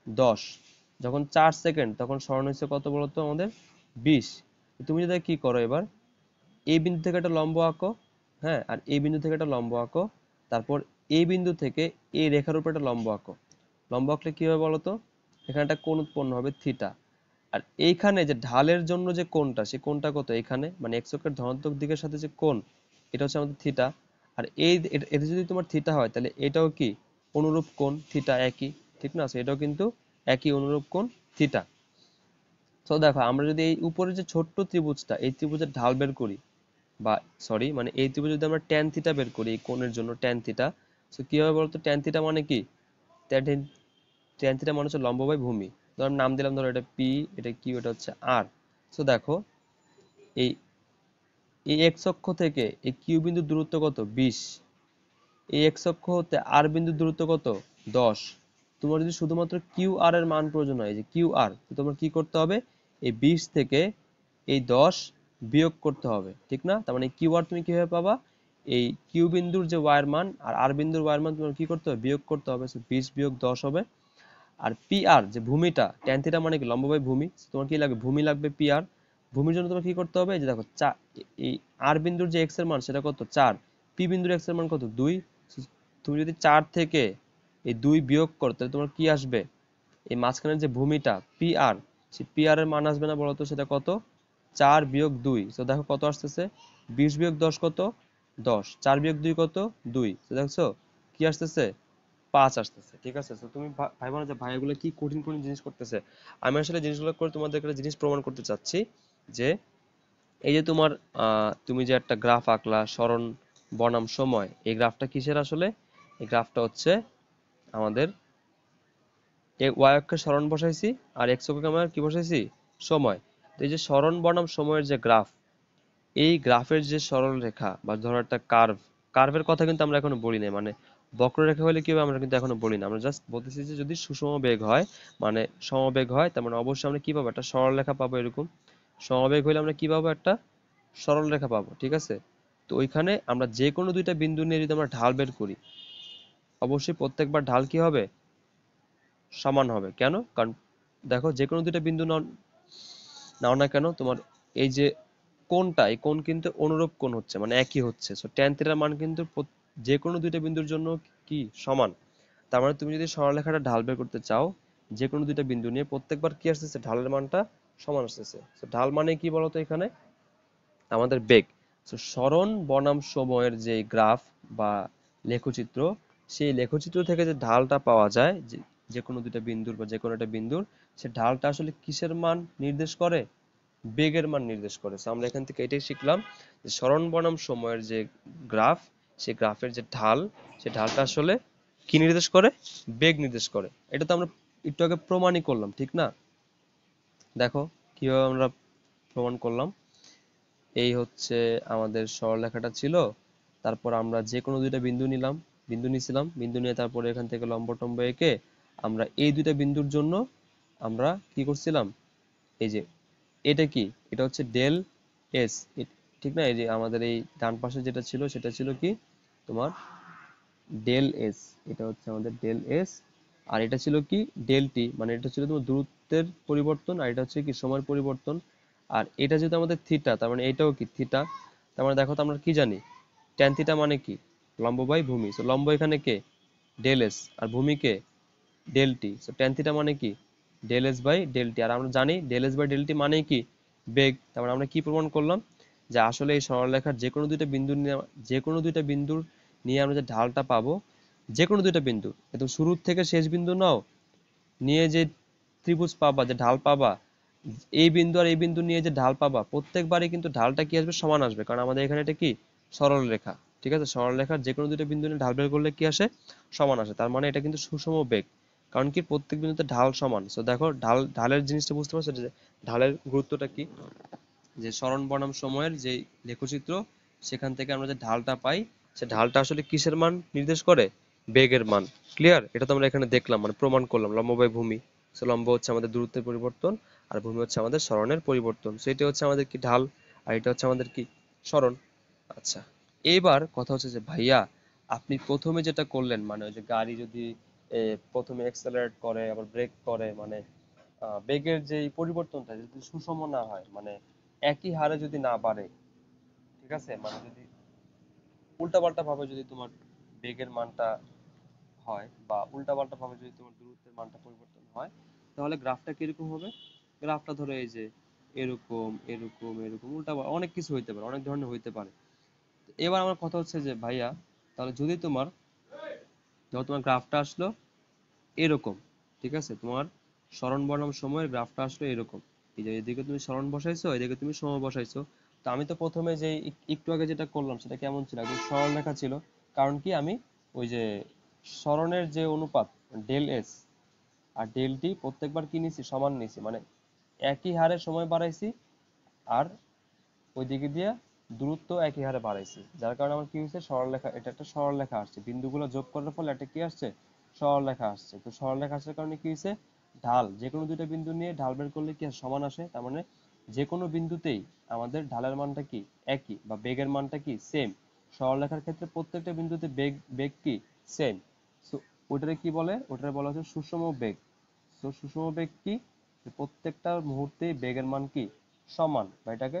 10। যখন 4 সেকেন্ড তখন সরণ হয়েছে কত বলতো আমাদের, 20। তুমি যদি কি করো এবার, এই বিন্দু থেকে একটা লম্ব আঁকো, হ্যাঁ, আর এই বিন্দু থেকে একটা লম্ব আঁকো, তারপর এই বিন্দু থেকে এই রেখার উপর একটা লম্ব আঁকো। লম্ব আঁকলে কি হবে বলতো, এখানে একটা কোণ উৎপন্ন হবে থিটা। আর এইখানে যে ঢালের জন্য যে কোণটা, সেই কোণটা কত, এখানে মানে এক্স অক্ষের ধনাত্মক দিকের সাথে যে কোণ, এটা হচ্ছে আমাদের থিটা। আর এটা যদি তোমার থিটা হয়, তাহলে এটাও কি অনুরূপ কোণ থিটা, একই, ঠিক না। So এটাও কিন্তু একই অনুরূপ কোণ থিটা। তো দেখো আমরা যদি এই উপরে যে ছোট্ট ত্রিভুজটা, এই ত্রিভুজের ঢাল বের করি, বা সরি মানে এই ত্রিভুজে যদি আমরা ট্যান থিটা বের করি, এই কোণের জন্য ট্যান থিটা, তো কি হবে বলতো, ট্যান থিটা মানে কি, ট্যান ট্যান থিটা মানে হচ্ছে লম্ব বাই ভূমি। ধর নাম দিলাম, ধরো এটা পি, এটা কিউ, এটা হচ্ছে আর। সো দেখো এই এই এক্স অক্ষ থেকে এই কিউ বিন্দুর দূরত্ব কত, 20। এই এক্স অক্ষ হতে আর বিন্দুর দূরত্ব কত, 10। তোমার যদি শুধুমাত্র কিউ আর এর মান প্রয়োজন হয়, এই যে কিউ আর, তো তোমার কি করতে হবে, এই 20 থেকে এই 10 বিয়োগ করতে হবে, ঠিক না? তার মানে কিউ আর তুমি কিভাবে পাবা, এই কিউ বিন্দুর যে ওয়ার মান আর আর বিন্দুর ওয়ার মান তোমার কি করতে হবে, বিয়োগ করতে হবে। 20 বিয়োগ 10 হবে। আর পি আর যে ভূমিটা, ট্যান থিটা মানে কি, লম্ব বাই ভূমি, তোমার কি লাগবে, ভূমি লাগবে পি আর। ভূমির জন্য তোমার কি করতে হবে, এই যে দেখো এই আর বিন্দুর যে এক্স এর মান সেটা কত, 4, পি বিন্দুর এক্স এর মান কত, 2। তুমি যদি 4 থেকে এই 2 বিয়োগ করো তাহলে তোমার কি আসবে, এই মাঝখানের যে ভূমিটা পি আর, সেই পি আর এর মান আসবে না বলতো, সেটা কত, 4 বিয়োগ 2। তো দেখো কত আসতেছে, 20 বিয়োগ 10 কত, 10, 4 বিয়োগ 2 কত, 2। তো দেখছো কি আসতেছে, 5 আসতেছে, ঠিক আছে? তো তুমি ভাইবা না যে ভাই এগুলো কি কঠিন কঠিন জিনিস করতেছে। আমি আসলে জিনিসগুলো করে তোমাদের একটা জিনিস প্রমাণ করতে চাচ্ছি, যে এই যে তোমার তুমি যে একটা গ্রাফ আঁকলা সরণ বনাম সময়, এই গ্রাফটা কিসের আসলে, এই গ্রাফটা হচ্ছে আমাদের ওয়াই অক্ষে সরণ বসাইছি আর এক্স অক্ষে আমরা কি বসাইছি, সময়। তো এই যে সরণ বনাম সময়ের যে গ্রাফ, এই গ্রাফের যে সরল রেখা বা ধরো একটা কার্ভ, কার্ভের কথা কিন্তু আমরা এখনো বলি নাই, মানে বক্ররেখা হলে কি হবে আমরা কিন্তু এখনো বলি না, আমরা জাস্ট বলতেছি যে যদি সুষম বেগ হয়, মানে সমবেগ হয়, তার মানে অবশ্যই আমরা কি পাবো, একটা সরল রেখা পাবো এরকম। সমবেগ হলে আমরা কি পাবো, একটা সরল রেখা পাবো, ঠিক আছে? তো ওইখানে আমরা যে কোনো দুইটা বিন্দু নিয়ে যদি আমরা ঢাল বের করি, অবশ্যই প্রত্যেকবার ঢাল কি হবে, সমান হবে। কেন, কারণ দেখো যে কোনো দুইটা বিন্দু নাও নাও না কেন, তোমার এই যে কোণটা, এই কোণ কিন্তু অনুরূপ কোণ হচ্ছে, মানে একই হচ্ছে। সো ট্যান থিটার মান কিন্তু যে কোনো দুইটা বিন্দুর জন্য কি সমান। তার মানে তুমি যদি সরলরেখাটা ঢাল বের করতে চাও, যে কোনো দুইটা বিন্দু নিয়ে প্রত্যেকবার কি আসতেছে, ঢালের মানটা সমান আসতেছে। তো ঢাল মানে কি বলতো এখানে, আমাদের বেগ। তো সরণ বনাম সময়ের যে গ্রাফ বা লেখচিত্র, সেই লেখচিত্র থেকে যে ঢালটা পাওয়া যায়, যে যে কোনো দুইটা বিন্দুর বা যে কোনো একটা বিন্দুর, সে ঢালটা আসলে কিসের মান নির্দেশ করে, বেগের মান নির্দেশ করে। So, আমরা এখান থেকে এটাই শিখলাম যে সরণ বনাম সময়ের যে গ্রাফ, সেই গ্রাফের যে ঢাল, সেই ঢালটা আসলে কি নির্দেশ করে, বেগ নির্দেশ করে। এটা তো আমরা একটু আগে প্রমাণই করলাম, ঠিক না? দেখো কিভাবে আমরা প্রমাণ করলাম। এই হচ্ছে আমাদের সরলরেখাটা ছিল, তারপর আমরা যে কোনো দুইটা বিন্দু নিলাম, বিন্দু নিছিলাম, বিন্দু নিয়ে তারপরে এখান থেকে লম্ব টম্ব এঁকে আমরা এই দুইটা বিন্দুর জন্য আমরা কি করছিলাম, এই যে এটা কি, এটা হচ্ছে ডেল এস, ঠিক না? এই যে আমাদের এই ডান পাশে যেটা ছিল সেটা ছিল কি তোমার ডেল এস, এটা হচ্ছে আমাদের ডেল এস। আর এটা ছিল কি ডেল টি, মানে এটা ছিল তোমার দূরত্বের পরিবর্তন, আর এটা হচ্ছে কি সময়ের পরিবর্তন। আর এটা যেহেতু আমাদের থিটা, তার মানে এটাও কি থিটা। তার মানে দেখো তো আমরা কি জানি, ট্যান থিটা মানে কি, লম্ব বাই ভূমি। তো লম্ব এখানে কে, ডেল এস, আর ভূমি কে, ডেল টি। সো ট্যান থিটা মানে কি, del S by del t. আর আমরা জানি del S by del t মানেই কি, বেগ। তার মানে আমরা কি প্রমাণ করলাম, যে আসলে এই সরলরেখার যে কোনো দুইটা বিন্দু নিয়ে, যে কোনো দুইটা বিন্দুর নিয়ে আমরা যে ঢালটা পাবো, যে কোনো দুইটা বিন্দু, একদম শুরুর থেকে শেষ বিন্দু নাও, নিয়ে যে ত্রিভুজ পাবা, যে ঢাল পাবা, এই বিন্দু আর এই বিন্দু নিয়ে যে ঢাল পাবা, প্রত্যেকবারই কিন্তু ঢালটা কি আসবে, সমান আসবে। কারণ আমাদের এখানে এটা কি সরল রেখা, ঠিক আছে? সরল রেখার যে কোনো দুইটা বিন্দু নিয়ে ঢাল বের করলে কি আসে, সমান আসে। তার মানে এটা কিন্তু সুষম বেগ, কারণ কি প্রত্যেক বিন্দুতে ঢাল সমান। সো দেখো ঢালের জিনিসটা বুঝতে পারছো, যে ঢালের গুরুত্বটা কি, যে সরণ বনাম সময়ের যে লেখচিত্র, সেখান থেকে আমরা যে ঢালটা পাই, সে ঢালটা আসলে কিসের মান নির্দেশ করে, বেগের মান। ক্লিয়ার? এটা তো আমরা এখানে দেখলাম, মানে প্রমাণ করলাম, লম্ব বাই ভূমি। সো লম্ব হচ্ছে আমাদের দূরত্বের পরিবর্তন, আর ভূমি হচ্ছে আমাদের সরণের পরিবর্তন। সো এটা হচ্ছে আমাদের কি ঢাল, আর এটা হচ্ছে আমাদের কি সরণ। আচ্ছা, এইবার কথা হচ্ছে যে ভাইয়া, আপনি প্রথমে যেটা করলেন, মানে ওই যে গাড়ি যদি প্রথমে এক্সেলারেট করে আবার ব্রেক করে, মানে বেগের যে পরিবর্তনটা যদি সুষম না হয়, মানে একই হারে যদি না বাড়ে, ঠিক আছে, মানে যদি উল্টাপাল্টা ভাবে যদি তোমার বেগের মানটা হয়, বা উল্টাপাল্টা ভাবে যদি তোমার দূরত্বের মানটা পরিবর্তন হয়, তাহলে গ্রাফটা কিরকম হবে, গ্রাফটা ধরো এই যে এরকম এরকম এরকম উল্টা অনেক কিছু হইতে পারে, অনেক ধরনের হইতে পারে। এবার আমার কথা হচ্ছে যে ভাইয়া, তাহলে যদি তোমার, ধরো তোমার গ্রাফটা আসলো এরকম, ঠিক আছে, তোমার সরণ বনাম সময়ের গ্রাফটা আসলো এরকম, এই যে এদিকে তুমি সরণ বসাইছো, এদিকে তুমি সময় বসাইছো। তো আমি তো প্রথমে যে একটু আগে যেটা করলাম সেটা কেমন ছিল, একদম সরল রেখা ছিল। কারণ কি আমি ওই যে সরণের যে অনুপাত ডেল এস আর ডেল টি প্রত্যেকবার কি নিছি, সমান নিছি, মানে একই হারে সময় বাড়াইছি, আর ওই দিকে দিয়ে দূরত্ব একই হারে বাড়াইছি, যার কারণে আমার কি হয়েছে, সরলরেখা, এটা একটা সরলরেখা আসছে, বিন্দুগুলো যোগ করার ফলে একটা কি আসছে, সরলরেখা আসছে। তো সরলরেখা আসার কারণে কি হয়েছে, ঢাল যে কোনো দুইটা বিন্দু নিয়ে ঢাল বের করলে কি সমান আসে, তার মানে যে কোনো বিন্দুতেই আমাদের ঢালের মানটা কি একই, বা বেগের মানটা কি সেম। সরলরেখার ক্ষেত্রে প্রত্যেকটা বিন্দুতে বেগ বেগ কি সেম। সো ওটারে কি বলে, ওটারে বলা হচ্ছে সুষম বেগ। সো সুষম বেগ কি, প্রত্যেকটা মুহূর্তে বেগের মান কি সমান, বা এটাকে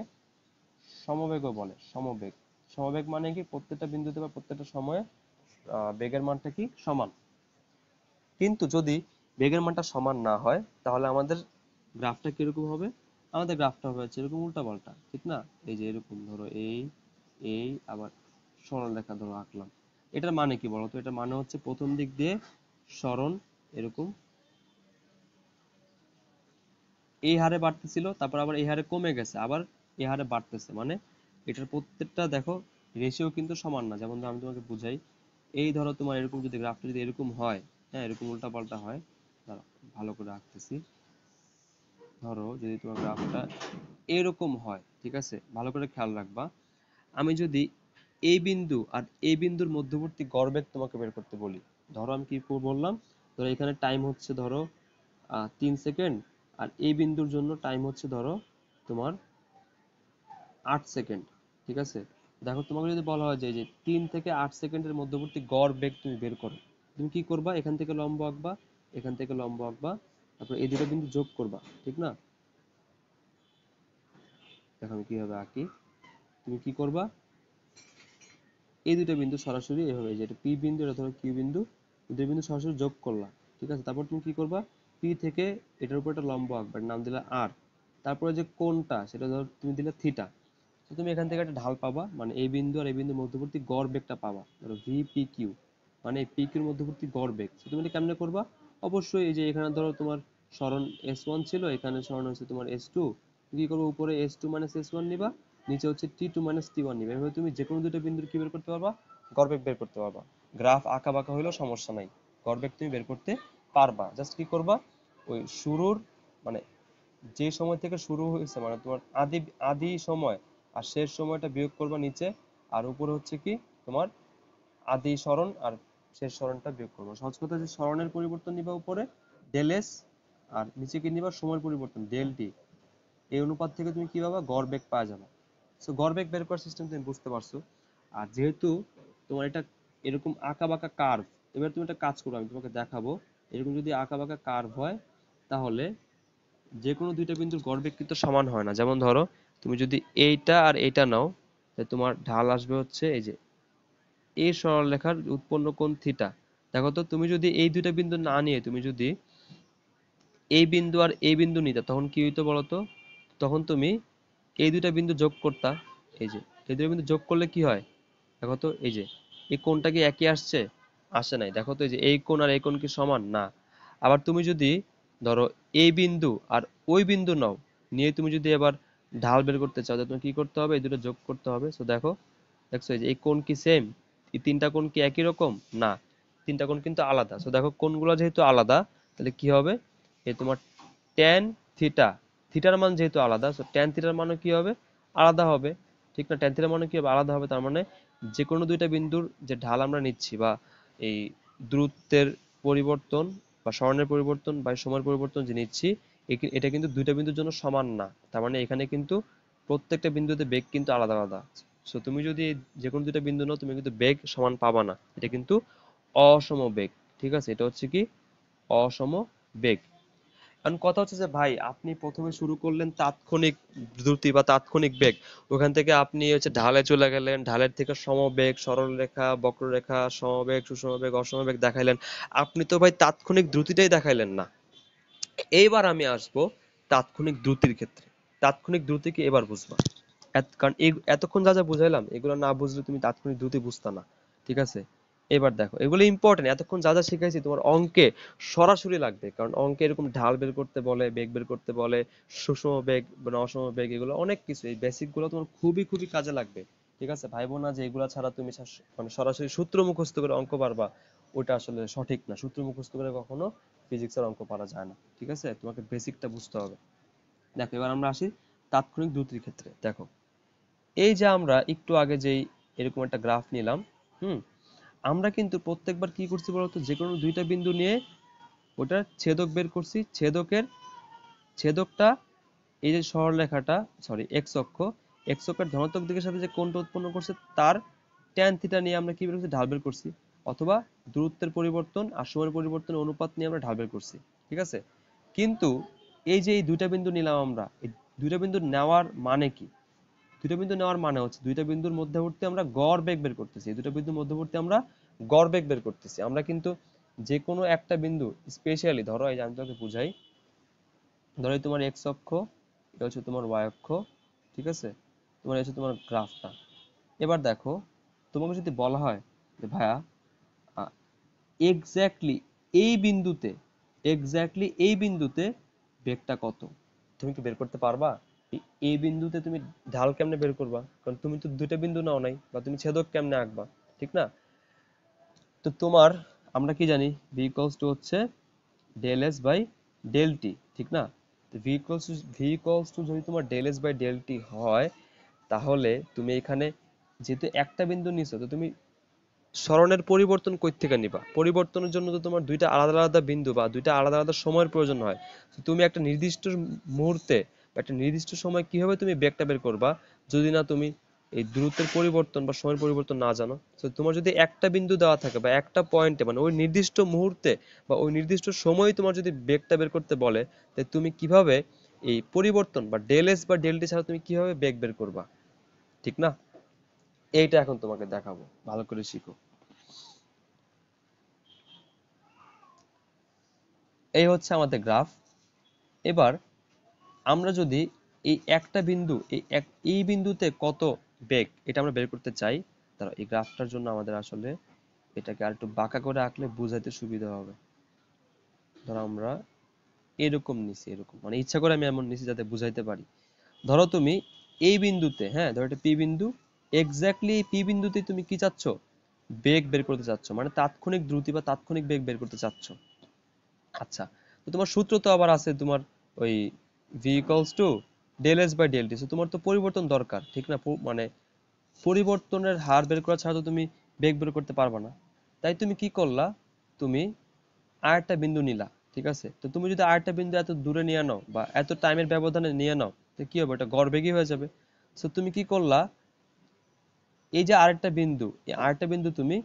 সমবেগও বলে, সমবেগ। সমবেগ মানে কি, প্রত্যেকটা বিন্দুতে বা প্রত্যেকটা সময়ে বেগের মানটা কি সমান। কিন্তু যদি বেগের মানটা সমান না হয়, তাহলে আমাদের গ্রাফটা কিরকম হবে, আমাদের গ্রাফটা হবে হচ্ছে এরকম উল্টা পাল্টা, ঠিক না? এই যে এরকম ধরো এই এই আবার সরলরেখা ধরো আঁকলাম। এটার মানে কি বলতো, এটার মানে হচ্ছে প্রথম দিক দিয়ে সরণ এরকম এই হারে বাড়তেছিল, তারপর আবার এই হারে কমে গেছে, আবার এই হারে বাড়তেছে। মানে এটার প্রত্যেকটা দেখো রেশিও কিন্তু সমান না। যেমন আমি তোমাকে বুঝাই, এই ধরো তোমার এরকম যদি গ্রাফটা যদি এরকম হয়, হ্যাঁ এরকম উল্টা পাল্টা হয়, দাঁড়াও ভালো করে আঁকতেছি। ধরো যদি তোমার গ্রাফটা এরকম হয়, ঠিক আছে, ভালো করে খেয়াল রাখবা। আমি যদি এই বিন্দু আর এই বিন্দুর মধ্যবর্তী গড় বেগ তোমাকে বের করতে বলি, ধরো আমি কি বললাম, ধরো এখানে টাইম হচ্ছে ধরো 3 সেকেন্ড, আর এই বিন্দুর জন্য টাইম হচ্ছে ধরো তোমার 8 সেকেন্ড, ঠিক আছে। দেখো তোমাকে যদি বলা হয় যে 3 থেকে 8 সেকেন্ডের মধ্যবর্তী গড় বেগ তুমি বের করো, তুমি কি করবা, এখান থেকে লম্ব আঁকবা, এখান থেকে লম্ব আঁকবা, তারপর এই দুটো বিন্দু যোগ করবা, ঠিক না? দেখো আমি কিভাবে আঁকি, তুমি কি করবা, এই দুটো বিন্দু সরাসরি এভাবে, যে এটা পি বিন্দু, এটা ধরো কিউ বিন্দু, দুটো বিন্দু সরাসরি যোগ করলা, ঠিক আছে। তারপর তুমি কি করবা, পি থেকে এটার উপর একটা লম্ব আঁকবা, এটার নাম দিলা আর। তারপরে যে কোণটা সেটা ধরো তুমি দিলে থিটা। তো তুমি এখান থেকে একটা ঢাল পাবা, মানে এই বিন্দু আর এই বিন্দুর মধ্যবর্তী গড় বেগটা পাবা, ধরো ভি পি কিউ, মানে এই পি কিউর মধ্যবর্তী গড় বেগ। তো তুমি এটা কেমনে করবা, অবশ্যই এই যে এখানে ধরো তোমার সরণ S1 ছিল, এখানে সরণ হচ্ছে তোমার S2, তুমি কি করবে, উপরে S2 মাইনাস S1 নিবা, নিচে হচ্ছে T2 মাইনাস T1 নিবে। এভাবে তুমি যে কোনো দুটো বিন্দুর কি বের করতে পারবা, গড়বেগ বের করতে পারবা। গ্রাফ আঁকা বাঁকা হইলেও সমস্যা নাই, গড়বেগ তুমি বের করতে পারবা। জাস্ট কি করবা, ওই শুরুর মানে যে সময় থেকে শুরু হয়েছে, মানে তোমার আদি আদি সময় আর শেষ সময়টা বিয়োগ করবা নিচে, আর উপরে হচ্ছে কি তোমার আদি সরণ আর শেষ সরণটা বিয়োগ করবা। সহজ কথা, যে সরণের পরিবর্তন নিবা উপরে ডেল এস, আর নিচে কি নিবা সময়ের পরিবর্তন ডেল টি। এই অনুপাত থেকে তুমি কি পাবা, গড় বেগ পাওয়া যাবে। সো গড় বেগ বের করার সিস্টেম তুমি বুঝতে পারছো। আর যেহেতু তোমার এটা এরকম আঁকা বাঁকা কার্ভ, এবার তুমি একটা কাজ করো, আমি তোমাকে দেখাবো। এরকম যদি আঁকা বাঁকা কার্ভ হয়, তাহলে যে কোনো দুইটা বিন্দুর গড় বেগ কিন্তু সমান হয় না। যেমন ধরো তুমি যদি এইটা আর এইটা নাও, তাহলে তোমার ঢাল আসবে হচ্ছে এই যে এই সরলরেখার উৎপন্ন কোণ থিটা। দেখো তো, তুমি যদি এই দুইটা বিন্দু না নিয়ে তুমি যদি এই বিন্দু আর এই বিন্দু নিতে, তখন কি হইতো বলতো, তখন তুমি এই দুইটা বিন্দু যোগ করতা, এই যে এই দুটো বিন্দু যোগ করলে কি হয়, দেখো তো এই যে এই কোণটা কি একই আসছে, আসে নাই। দেখো তো এই যে এই কোণ আর এই কোণ কি সমান না। আবার তুমি যদি ধরো এই বিন্দু আর ওই বিন্দু নাও, নিয়ে তুমি যদি এবার ঢাল বের করতে চাও, তাহলে তুমি কি করতে হবে, এই দুটো যোগ করতে হবে। সো দেখো, দেখছো এই যে এই কোণ কি সেম, এই তিনটা কোণ কি একই রকম না, তিনটা কোণ কিন্তু আলাদা। সো দেখো কোণগুলো যেহেতু আলাদা, তাহলে কি হবে, এই তোমার ট্যান থিটা, থিটার মান যেহেতু আলাদা, সো ট্যান থিটার মানও কি হবে, আলাদা হবে, ঠিক না? ট্যান থিটার মানও কি হবে, আলাদা হবে। তার মানে যে কোনো দুইটা বিন্দুর যে ঢাল আমরা নিচ্ছি, বা এই দূরত্বের পরিবর্তন বা সরণের পরিবর্তন বা সময়ের পরিবর্তন যে নিচ্ছি, এটা কিন্তু দুইটা বিন্দুর জন্য সমান না। তার মানে এখানে কিন্তু প্রত্যেকটা বিন্দুতে বেগ কিন্তু আলাদা আলাদা। সো তুমি যদি যে কোনো দুইটা বিন্দু নাও, তুমি কিন্তু বেগ সমান পাবা না, এটা কিন্তু অসম বেগ, ঠিক আছে, এটা হচ্ছে কি অসম বেগ। এখন কথা হচ্ছে যে ভাই, আপনি প্রথমে শুরু করলেন তাৎক্ষণিক দ্রুতি বা তাৎক্ষণিক বেগ, ওখান থেকে আপনি হচ্ছে ঢালে চলে গেলেন, ঢালের থেকে সমবেগ, সরলরেখা, বক্ররেখা, সমবেগ, সুষমবেগ, অসমবেগ দেখাইলেন। আপনি তো ভাই তাৎক্ষণিক দ্রুতিটাই দেখাইলেন না। এইবার আমি আসবো তাৎক্ষণিক দ্রুতির ক্ষেত্রে। তাৎক্ষণিক দ্রুতি কি এবার বুঝবা, কারণ এতক্ষণ যা যা বুঝাইলাম এগুলো না বুঝলে তুমি তাৎক্ষণিক দ্রুতি বুঝতা না, ঠিক আছে। এবার দেখো, এগুলো ইম্পর্টেন্ট, এতক্ষণ যা যা শিখাইছি তোমার অঙ্কে সরাসরি লাগবে। কারণ অঙ্কে এরকম ঢাল বের করতে বলে, বেগ বের করতে বলে, সুষম বেগ মানে অসম বেগ, এগুলো অনেক কিছু, এই বেসিক গুলো তোমার খুবই খুবই কাজে লাগবে, ঠিক আছে। ভাইবো না যে এগুলা ছাড়া তুমি মানে সরাসরি সূত্র মুখস্থ করে অঙ্ক পারবা, ওটা আসলে সঠিক না। সূত্র মুখস্থ করে কখনো ফিজিক্সের অঙ্ক পারা যায় না, ঠিক আছে। তোমাকে বেসিকটা বুঝতে হবে। দেখো এবার আমরা আসি তাৎক্ষণিক দ্রুতির ক্ষেত্রে। দেখো এই যে আমরা একটু আগে যেই এরকম একটা গ্রাফ নিলাম, হুম, আমরা কিন্তু প্রত্যেকবার কি করছি বলতো, যে কোনো দুইটা বিন্দু নিয়ে ওটার ছেদক বের করছি, ছেদকটা এই যে সরলরেখাটা সরি এক্স অক্ষের ধনাত্মক দিকের সাথে যে কোণটা উৎপন্ন করছে তার ট্যান থিটা নিয়ে আমরা কি বের করছি, ঢাল বের করছি, অথবা দূরত্বের পরিবর্তন আর সময়ের পরিবর্তনের অনুপাত নিয়ে আমরা ঢাল বের করছি। ঠিক আছে, কিন্তু এই যে এই দুইটা বিন্দু নিলাম আমরা, এই দুইটা বিন্দু নেওয়ার মানে কি? দুইটা বিন্দু নেওয়ার মানে হচ্ছে দুইটা বিন্দুর মধ্যবর্তী আমরা গড় বেগ বের করতেছি। এই দুইটা বিন্দুর মধ্যবর্তী আমরা গড় বেগ বের করতেছি। আমরা কিন্তু যে কোনো একটা বিন্দু স্পেশালি ধরো, এই যে আমি তোমাকে বুঝাই, ধরো তোমার এক্স অক্ষ, এটা হচ্ছে তোমার ওয়াই অক্ষ, ঠিক আছে, তোমার হচ্ছে তোমার গ্রাফটা। এবার দেখো, তোমাকে যদি বলা হয় যে ভাইয়া এক্স্যাক্টলি এই বিন্দুতে এক্স্যাক্টলি এই বিন্দুতে বেগটা কত, তুমি কি বের করতে পারবা? এই বিন্দুতে তুমি ঢাল কেমনে বের করবা? কারণ তুমি তো দুইটা বিন্দু নাও নাই, বা তুমি ছেদক কেমনে আঁকবা, ঠিক না? তো তোমার আমরা কি জানি, ভি ইকুয়ালস টু হচ্ছে del S by del T, ঠিক না? তো ভি ইকুয়ালস টু যদি তোমার del S by del T হয়, তাহলে তুমি এখানে যেহেতু একটা বিন্দু নিছো, তো তুমি সরণের পরিবর্তন কই থেকে নিবা? পরিবর্তনের জন্য তো তোমার দুইটা আলাদা আলাদা বিন্দু বা দুইটা আলাদা আলাদা সময়ের প্রয়োজন হয়। তো তুমি একটা নির্দিষ্ট মুহূর্তে বা একটা নির্দিষ্ট সময় কিভাবে তুমি বেগটা বের করবা, যদি না তুমি এই দূরত্বের পরিবর্তন বা সময়ের পরিবর্তন না জানো? তো তোমার যদি একটা বিন্দু দেওয়া থাকে বা একটা পয়েন্টে, মানে ওই নির্দিষ্ট মুহূর্তে বা ওই নির্দিষ্ট সময়ে তোমার যদি বেগটা বের করতে বলে, তাহলে তুমি কিভাবে এই পরিবর্তন বা ডেল এস বা ডেল টি ছাড়া তুমি কিভাবে বেগ বের করবা, ঠিক না? এইটা এখন তোমাকে দেখাবো, ভালো করে শিখো। এই হচ্ছে আমাদের গ্রাফ। এবার আমরা যদি এই একটা বিন্দু এই বিন্দুতে কত বেগ এটা আমরা বের করতে চাই, তাহলে এই গ্রাফটার জন্য আমাদের আসলে এটাকে আর একটু বাঁকা করে আঁকলে বোঝাইতে সুবিধা হবে। ধরো আমরা এরকম নিছি, এরকম মানে ইচ্ছা করে আমি এমন নিছি যাতে বুঝাইতে পারি। ধরো তুমি এই বিন্দুতে, হ্যাঁ ধরো এটা পি বিন্দু, এক্স্যাক্টলি এই পি বিন্দুতে তুমি কি চাচ্ছ, বেগ বের করতে চাচ্ছ, মানে তাৎক্ষণিক দ্রুতি বা তাৎক্ষণিক বেগ বের করতে চাচ্ছ। আচ্ছা, তো তোমার সূত্র তো আবার আছে তোমার, ওই V equals to del S by del T. তোমার তো পরিবর্তন দরকার, ঠিক না? মানে পরিবর্তনের হার বের করা ছাড়া তো তুমি বেগ বের করতে পারবা না। তাই তুমি কি করলা, তুমি আরেকটা বিন্দু নিলা, ঠিক আছে? তো তুমি যদি আরেকটা বিন্দু এত দূরে নিয়ে নাও বা এত টাইমের ব্যবধানে নিয়ে নাও, তো কি হবে, এটা গড় বেগই হয়ে যাবে। তো তুমি কি করলা, এই যে আরেকটা বিন্দু, এই আরেকটা বিন্দু তুমি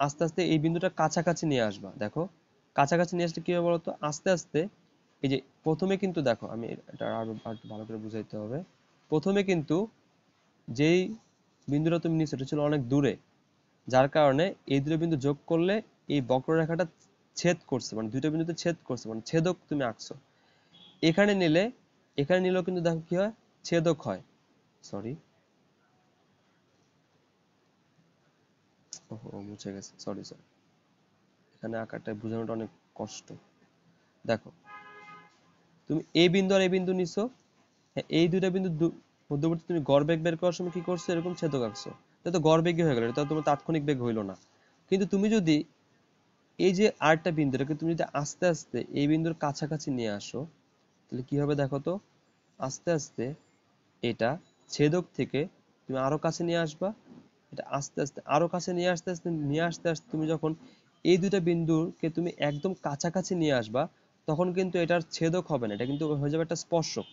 আস্তে আস্তে এই বিন্দুটা কাছাকাছি নিয়ে আসবা। দেখো, কাছাকাছি নিয়ে আসলে কি হবে বলতো, আস্তে আস্তে এই যে প্রথমে কিন্তু দেখো, আমি এটা আরো একটু ভালো করে বুঝাইতে হবে। প্রথমে কিন্তু যেই বিন্দুটা তুমি নিচ্ছ এটা ছিল অনেক দূরে, যার কারণে এই দুটো বিন্দু যোগ করলে এই বক্ররেখাটা ছেদ করছে, মানে দুটো বিন্দুতে ছেদ করছে, মানে ছেদক তুমি আঁকছো। এখানে নিলে, এখানে নিলেও কিন্তু দেখো কি হয়, ছেদক হয়। সরি, ও মুছে গেছে, সরি সরি, এখানে আঁকাটা বোঝানোটা অনেক কষ্ট। দেখো, তুমি এই বিন্দু আর এই বিন্দু নিছো, হ্যাঁ এই দুইটা বিন্দু মধ্যবর্তী তুমি গড় বেগ বের করার সময় কি করছো, এরকম ছেদক আঁকছো। এটা তো গড় বেগই হয়ে গেল, এটা তো তোমার তাৎক্ষণিক বেগ হইলো না। কিন্তু তুমি যদি এই যে আরেকটা বিন্দু, এটাকে তুমি যদি আস্তে আস্তে এই বিন্দুর কাছাকাছি নিয়ে আসো, তাহলে কি হবে দেখো তো, আস্তে আস্তে এটা ছেদক থেকে তুমি আরো কাছে নিয়ে আসবা। এটা আস্তে আস্তে আরো কাছে নিয়ে আসতে আস্তে নিয়ে আসতে আসতে তুমি যখন এই দুইটা বিন্দুকে তুমি একদম কাছাকাছি নিয়ে আসবা, তখন কিন্তু এটার ছেদক হবে না, এটা কিন্তু হয়ে যাবে একটা স্পর্শক।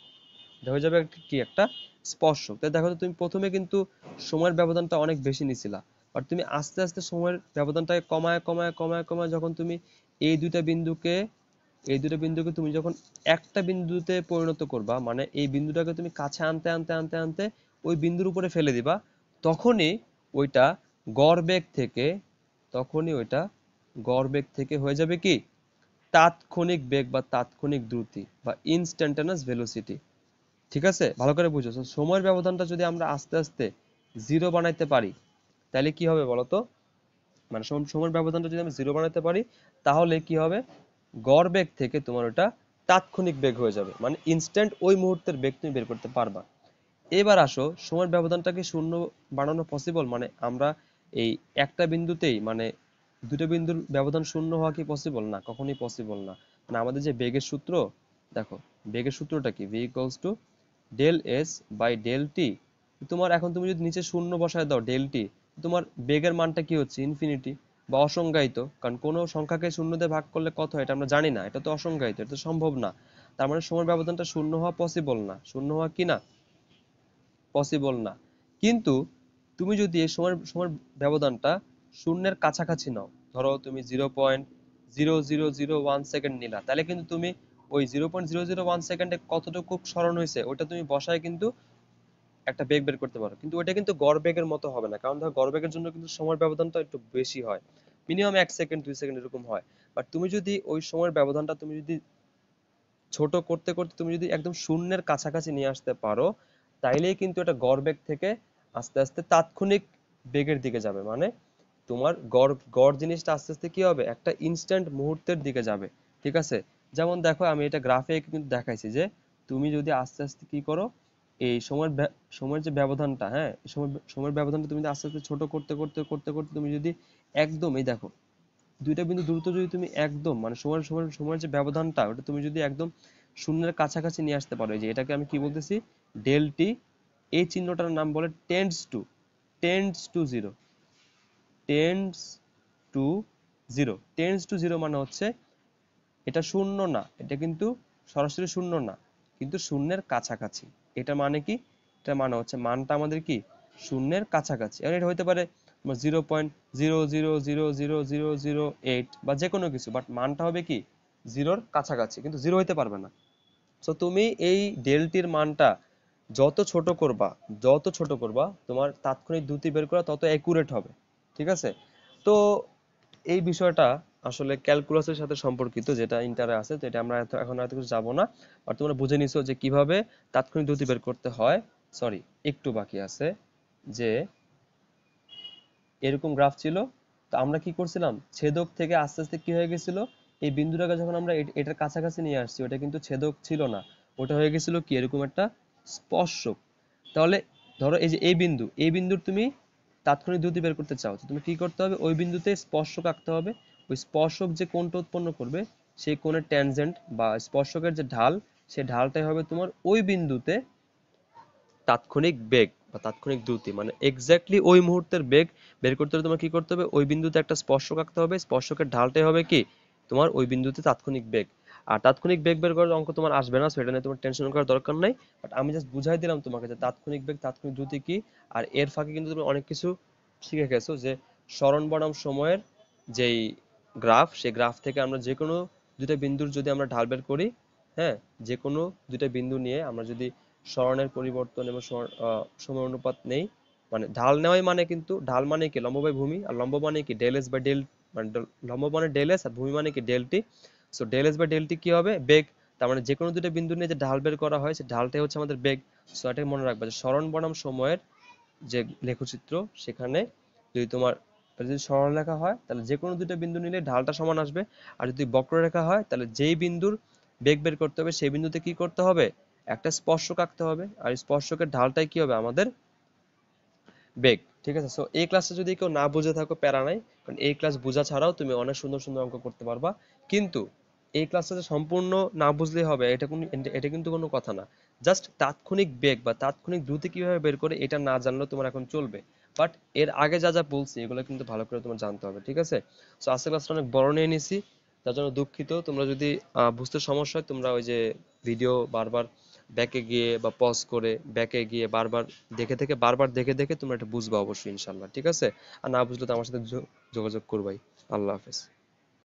এটা হয়ে যাবে কি, একটা স্পর্শক। তাই দেখো তো, তুমি প্রথমে কিন্তু সময়ের ব্যবধানটা অনেক বেশি নিছিলা, আর তুমি আস্তে আস্তে সময়ের ব্যবধানটাকে কমায় কমায় কমায় কমায় যখন তুমি এই দুইটা বিন্দুকে এই দুটো বিন্দুকে তুমি যখন একটা বিন্দুতে পরিণত করবা, মানে এই বিন্দুটাকে তুমি কাছে আনতে আনতে আনতে আনতে ওই বিন্দুর উপরে ফেলে দিবা, তখনই ওইটা গড় বেগ থেকে তখনই ওইটা গড় বেগ থেকে হয়ে যাবে কি, তাৎক্ষণিক বেগ বা তাৎক্ষণিক দ্রুতি বা ইনস্ট্যান্টানেয়াস ভেলোসিটি। ঠিক আছে, ভালো করে বুঝো। সময়ের ব্যবধানটা যদি আমরা আস্তে আস্তে জিরো বানাইতে পারি, তাহলে কি হবে বলতো, মানে সময়ের ব্যবধানটা যদি আমি জিরো বানাতে পারি, তাহলে কি হবে, গড় বেগ থেকে তোমার ওটা তাৎক্ষণিক বেগ হয়ে যাবে, মানে ইনস্ট্যান্ট ওই মুহূর্তের বেগ তুমি বের করতে পারবা। এবার আসো, সময়ের ব্যবধানটাকে শূন্য বানানো পসিবল? মানে আমরা এই একটা বিন্দুতেই, মানে দুটো বিন্দুর ব্যবধান শূন্য হওয়া কি পসিবল? না, কখনোই পসিবল না। মানে আমাদের যে বেগের সূত্র, দেখো বেগের সূত্রটা কি, V equals to del S by del T. তোমার এখন তুমি যদি নিচে শূন্য বসায় দাও ডেল টি, তোমার বেগের মানটা কি হচ্ছে, ইনফিনিটি বা অসংজ্ঞায়িত। কারণ কোনো সংখ্যাকে শূন্য দিয়ে ভাগ করলে কত হয় এটা আমরা জানি না, এটা তো অসংজ্ঞায়িত, এটা তো সম্ভব না। তার মানে সময়ের ব্যবধানটা শূন্য হওয়া পসিবল না, শূন্য হওয়া কি না, পসিবল না। কিন্তু তুমি যদি এই সময়ের ব্যবধানটা শূন্যের কাছাকাছি নাও, ধরো তুমি 0.0001 সেকেন্ড নিলা, তাহলে কিন্তু তুমি ওই 0.001 সেকেন্ডে কতটুকু স্মরণ হয়েছে ওটা তুমি বসায় কিন্তু একটা বেগ বের করতে পারো। কিন্তু ওটা কিন্তু গড় বেগের মতো হবে না, কারণ ধরো গড় বেগের জন্য কিন্তু সময়ের ব্যবধানটা একটু বেশি হয়, মিনিমাম 1 সেকেন্ড 2 সেকেন্ড এরকম হয়। বাট তুমি যদি ওই সময়ের ব্যবধানটা তুমি যদি ছোট করতে করতে তুমি যদি একদম শূন্যের কাছাকাছি নিয়ে আসতে পারো, তাইলেই কিন্তু এটা গড় বেগ থেকে আস্তে আস্তে তাৎক্ষণিক বেগের দিকে যাবে। মানে তোমার গড় গড় জিনিসটা আস্তে আস্তে কি হবে, একটা ইনস্ট্যান্ট মুহূর্তের দিকে যাবে। ঠিক আছে, যেমন দেখো আমি এটা গ্রাফে কিন্তু দেখাইছি যে তুমি যদি আস্তে আস্তে কি করো, এই সময়ের যে ব্যবধানটা, হ্যাঁ সময়ের ব্যবধানটা তুমি যদি আস্তে আস্তে ছোট করতে করতে করতে করতে তুমি যদি একদম এই দেখো দুইটা বিন্দু দূরত্ব যদি তুমি একদম মানে সময়ের যে ব্যবধানটা ওটা তুমি যদি একদম শূন্যের কাছাকাছি নিয়ে আসতে পারো, এই যে এটাকে আমি কি বলতেছি, ডেল টি, এই চিহ্নটার নাম বলে tends to zero. Tends to tends to zero মানে হচ্ছে এটা শূন্য না, এটা কিন্তু সরাসরি শূন্য না, কিন্তু শূন্যের কাছাকাছি। এটা মানে কি, এটা মানে হচ্ছে মানটা আমাদের কি শূন্যের কাছাকাছি। আর এটা হতে পারে 0.00000008 বা যে কোনো কিছু, বাট মানটা হবে কি জিরোর কাছাকাছি, কিন্তু জিরো হইতে পারবে না। সো তুমি এই ডেলটির মানটা যত ছোট করবা তোমার তাৎক্ষণিক দ্রুতি বের করা তত অ্যাকুরেট হবে। ঠিক আছে, তো এই বিষয়টা আসলে ক্যালকুলাসের সাথে সম্পর্কিত, যেটা ইন্টারে আছে, তো এটা আমরা এখন এত কিছু যাব না। আর তোমরা বুঝে নিছো যে কিভাবে তাৎক্ষণিক দ্রুতি বের করতে হয়। সরি, একটু বাকি আছে, যে এরকম গ্রাফ ছিল, তো আমরা কি করছিলাম, ছেদক থেকে আস্তে আস্তে কি হয়ে গেছিল, এই বিন্দুটাকে যখন আমরা এটার কাছাকাছি নিয়ে আসছি, ওটা কিন্তু ছেদক ছিল না, ওটা হয়ে গেছিল কি এরকম একটা স্পর্শক। তাহলে ধরো এই যে এই বিন্দুর তুমি তাৎক্ষণিক দ্রুতি বের করতে চাও, তো তুমি কি করতে হবে, ওই বিন্দুতে স্পর্শক আঁকতে হবে। ওই স্পর্শক যে কোণটা উৎপন্ন করবে সেই কোণের ট্যানজেন্ট বা স্পর্শকের যে ঢাল, সেই ঢালটাই হবে তোমার ওই বিন্দুতে তাৎক্ষণিক বেগ বা তাৎক্ষণিক দ্রুতি। মানে এক্স্যাক্টলি ওই মুহূর্তের বেগ বের করতে হলে তোমার কি করতে হবে, ওই বিন্দুতে একটা স্পর্শক আঁকতে হবে, স্পর্শকের ঢালটাই হবে কি তোমার ওই বিন্দুতে তাৎক্ষণিক বেগ। আর তাৎক্ষণিক বেগ বের করার অঙ্ক তোমার আসবে না, সেটা নিয়ে তোমার টেনশন করার দরকার নাই। বাট আমি জাস্ট বুঝাই দিলাম তোমাকে যে তাৎক্ষণিক বেগ তাৎক্ষণিক দ্রুতি কি। আর এর ফাঁকে কিন্তু তুমি অনেক কিছু শিখে গেছো, যে সরণ বনাম সময়ের যেই গ্রাফ, সেই গ্রাফ থেকে আমরা যে কোনো দুইটা বিন্দুর যদি আমরা ঢাল বের করি, হ্যাঁ যে কোনো দুইটা বিন্দু নিয়ে আমরা যদি সরণের পরিবর্তন এবং সময় অনুপাত নেই, মানে ঢাল নেওয়াই মানে কিন্তু ঢাল মানে কি লম্ব বাই ভূমি, আর লম্ব মানে কি ডেল এস বাই ডেল, মানে লম্ব মানে ডেল এস আর ভূমি মানে কি del T. So del S by del T কি হবে, বেগ। তার মানে যে কোনো দুটো বিন্দু নিয়ে যে ঢাল বের করা হয় সেই ঢালটাই হচ্ছে আমাদের বেগ। সো এটা মনে রাখবা যে সরণ বনাম সময়ের যে লেখচিত্র, সেখানে যদি তোমার যদি সরলরেখা হয় তাহলে যে কোনো দুটো বিন্দু নিলে ঢালটা সমান আসবে। আর যদি বক্ররেখা হয় তাহলে যেই বিন্দুর বেগ বের করতে হবে সেই বিন্দুতে কি করতে হবে, একটা স্পর্শক আঁকতে হবে, আর স্পর্শকের ঢালটাই কি হবে আমাদের বেগ। ঠিক আছে, সো এই ক্লাসে যদি কেউ না বুঝে থাকো প্যারা নাই, কারণ এই ক্লাস বোঝা ছাড়াও তুমি অনেক সুন্দর সুন্দর অঙ্ক করতে পারবা। কিন্তু এই ক্লাসটা যে সম্পূর্ণ না বুঝলেই হবে এটা কিন্তু কোনো কথা না। জাস্ট তাৎক্ষণিক বেগ বা তাৎক্ষণিক দ্রুতি কিভাবে বের করে এটা না জানলেও তোমার এখন চলবে। বাট এর আগে যা যা বলছি এগুলো কিন্তু ভালো করে তোমার জানতে হবে। ঠিক আছে, সো আজকের ক্লাসটা অনেক বড় নিয়ে নিছি, তার জন্য দুঃখিত। তোমরা যদি বুঝতে সমস্যা হয় তোমরা ওই যে ভিডিও বারবার ব্যাকে গিয়ে বা পজ করে ব্যাকে গিয়ে বারবার দেখে দেখে তোমরা এটা বুঝবা অবশ্যই ইনশাল্লাহ। ঠিক আছে, আর না বুঝলে তো আমার সাথে যোগাযোগ করবাই। আল্লাহ হাফেজ।